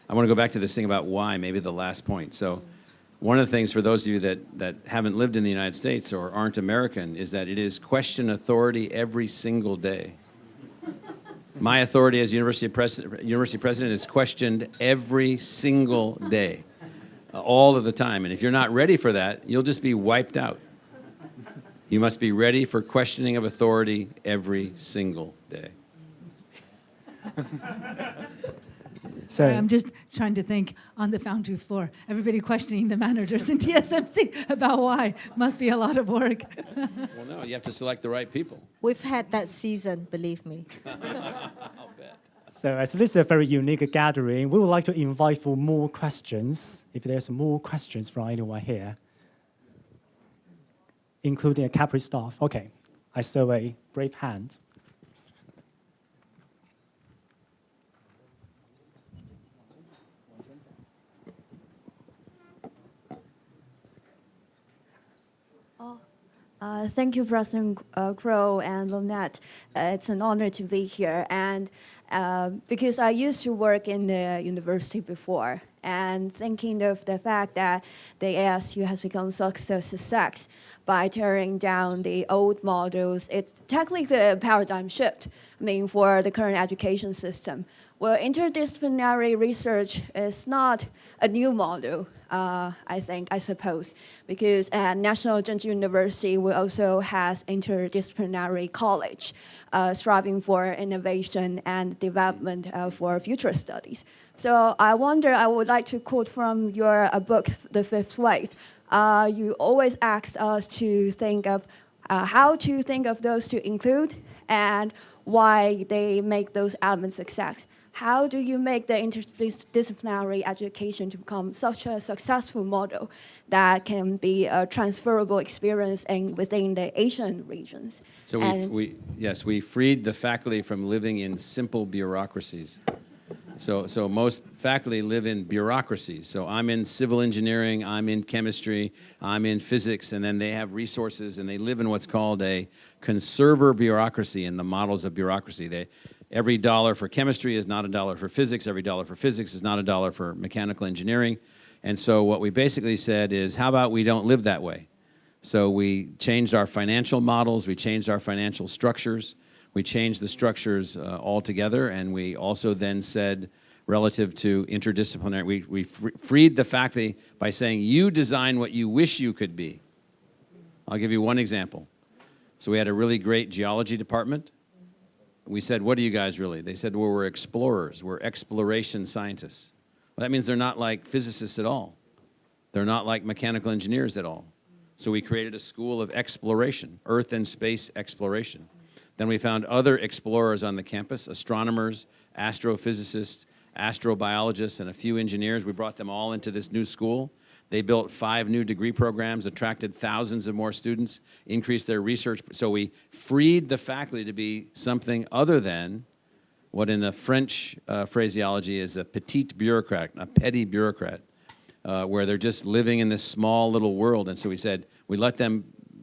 I want to go back to this thing about why, maybe the last point. So one of the things for those of you that haven't lived in the United States or aren't American is that it is question authority every single day. My authority as university president is questioned every single day. all of the time. And if you're not ready for that, you'll just be wiped out. You must be ready for questioning of authority every single day. Sorry, I'm just trying to think on the foundry floor. Everybody questioning the managers in TSMC about why. Must be a lot of work. Well, no, you have to select the right people. We've had that season, believe me. I'll bet. So as this is a very unique gathering, we would like to invite for more questions, if there's more questions from anyone here, including a CAPRI staff. Okay, I saw a brave hand. Thank you, President Crow and Lynette. It's an honor to be here. And because I used to work in the university before, and thinking of the fact that the ASU has become such a success by tearing down the old models, it's technically a paradigm shift, for the current education system. Well, interdisciplinary research is not a new model, I suppose, because at National Zhengzhou University, we also has interdisciplinary college, striving for innovation and development for future studies. So I would like to quote from your book, The Fifth Wave. You always asked us to think of how to think of those to include and why they make those elements success. How do you make the interdisciplinary education to become such a successful model that can be a transferable experience within the Asian regions? So we freed the faculty from living in simple bureaucracies. So most faculty live in bureaucracies. So I'm in civil engineering, I'm in chemistry, I'm in physics, and then they have resources, and they live in what's called a conserver bureaucracy in the models of bureaucracy. Every dollar for chemistry is not a dollar for physics. Every dollar for physics is not a dollar for mechanical engineering. And so what we basically said is, how about we don't live that way? So we changed our financial models, we changed our financial structures, we changed the structures altogether, and we also then said, relative to interdisciplinary, we freed the faculty by saying, you design what you wish you could be. I'll give you one example. So we had a really great geology department. We said, what are you guys really? They said, well, we're explorers. We're exploration scientists. Well, that means they're not like physicists at all. They're not like mechanical engineers at all. So we created a school of exploration, earth and space exploration. Then we found other explorers on the campus, astronomers, astrophysicists, astrobiologists, and a few engineers. We brought them all into this new school. They built 5 new degree programs, attracted thousands of more students, increased their research. So we freed the faculty to be something other than what in the French phraseology is a petite bureaucrat, a petty bureaucrat, where they're just living in this small little world. And so we said, we let them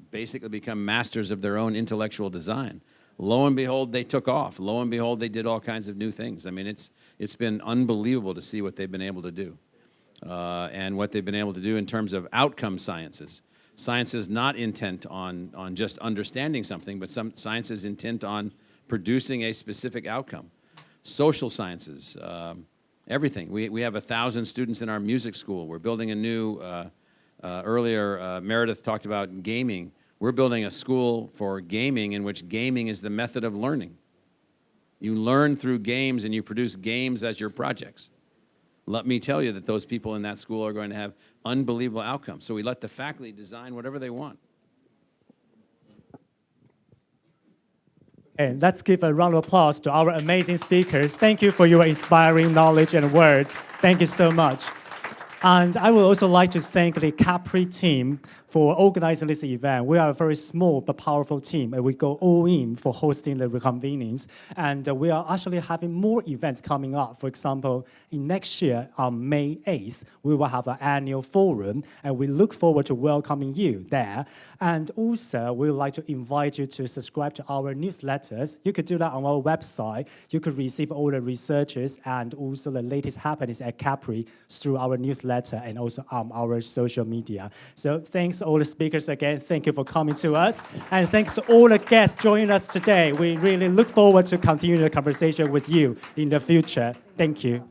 basically become masters of their own intellectual design. Lo and behold, they took off. Lo and behold, they did all kinds of new things. I mean, it's been unbelievable to see what they've been able to do. And what they've been able to do in terms of outcome sciences. Science is not intent on just understanding something, but science is intent on producing a specific outcome. Social sciences, everything. We have 1,000 students in our music school. We're building a new, earlier Meredith talked about gaming. We're building a school for gaming in which gaming is the method of learning. You learn through games and you produce games as your projects. Let me tell you that those people in that school are going to have unbelievable outcomes. So we let the faculty design whatever they want. And let's give a round of applause to our amazing speakers. Thank you for your inspiring knowledge and words. Thank you so much. And I would also like to thank the CAPRI team for organizing this event. We are a very small but powerful team, and we go all in for hosting the reconvenings. And we are actually having more events coming up. For example, in next year, on May 8th, we will have an annual forum, and we look forward to welcoming you there. And also, we would like to invite you to subscribe to our newsletters. You could do that on our website. You could receive all the researches and also the latest happenings at CAPRI through our newsletter and also on our social media. So thanks all the speakers again. Thank you for coming to us. And thanks to all the guests joining us today. We really look forward to continuing the conversation with you in the future. Thank you.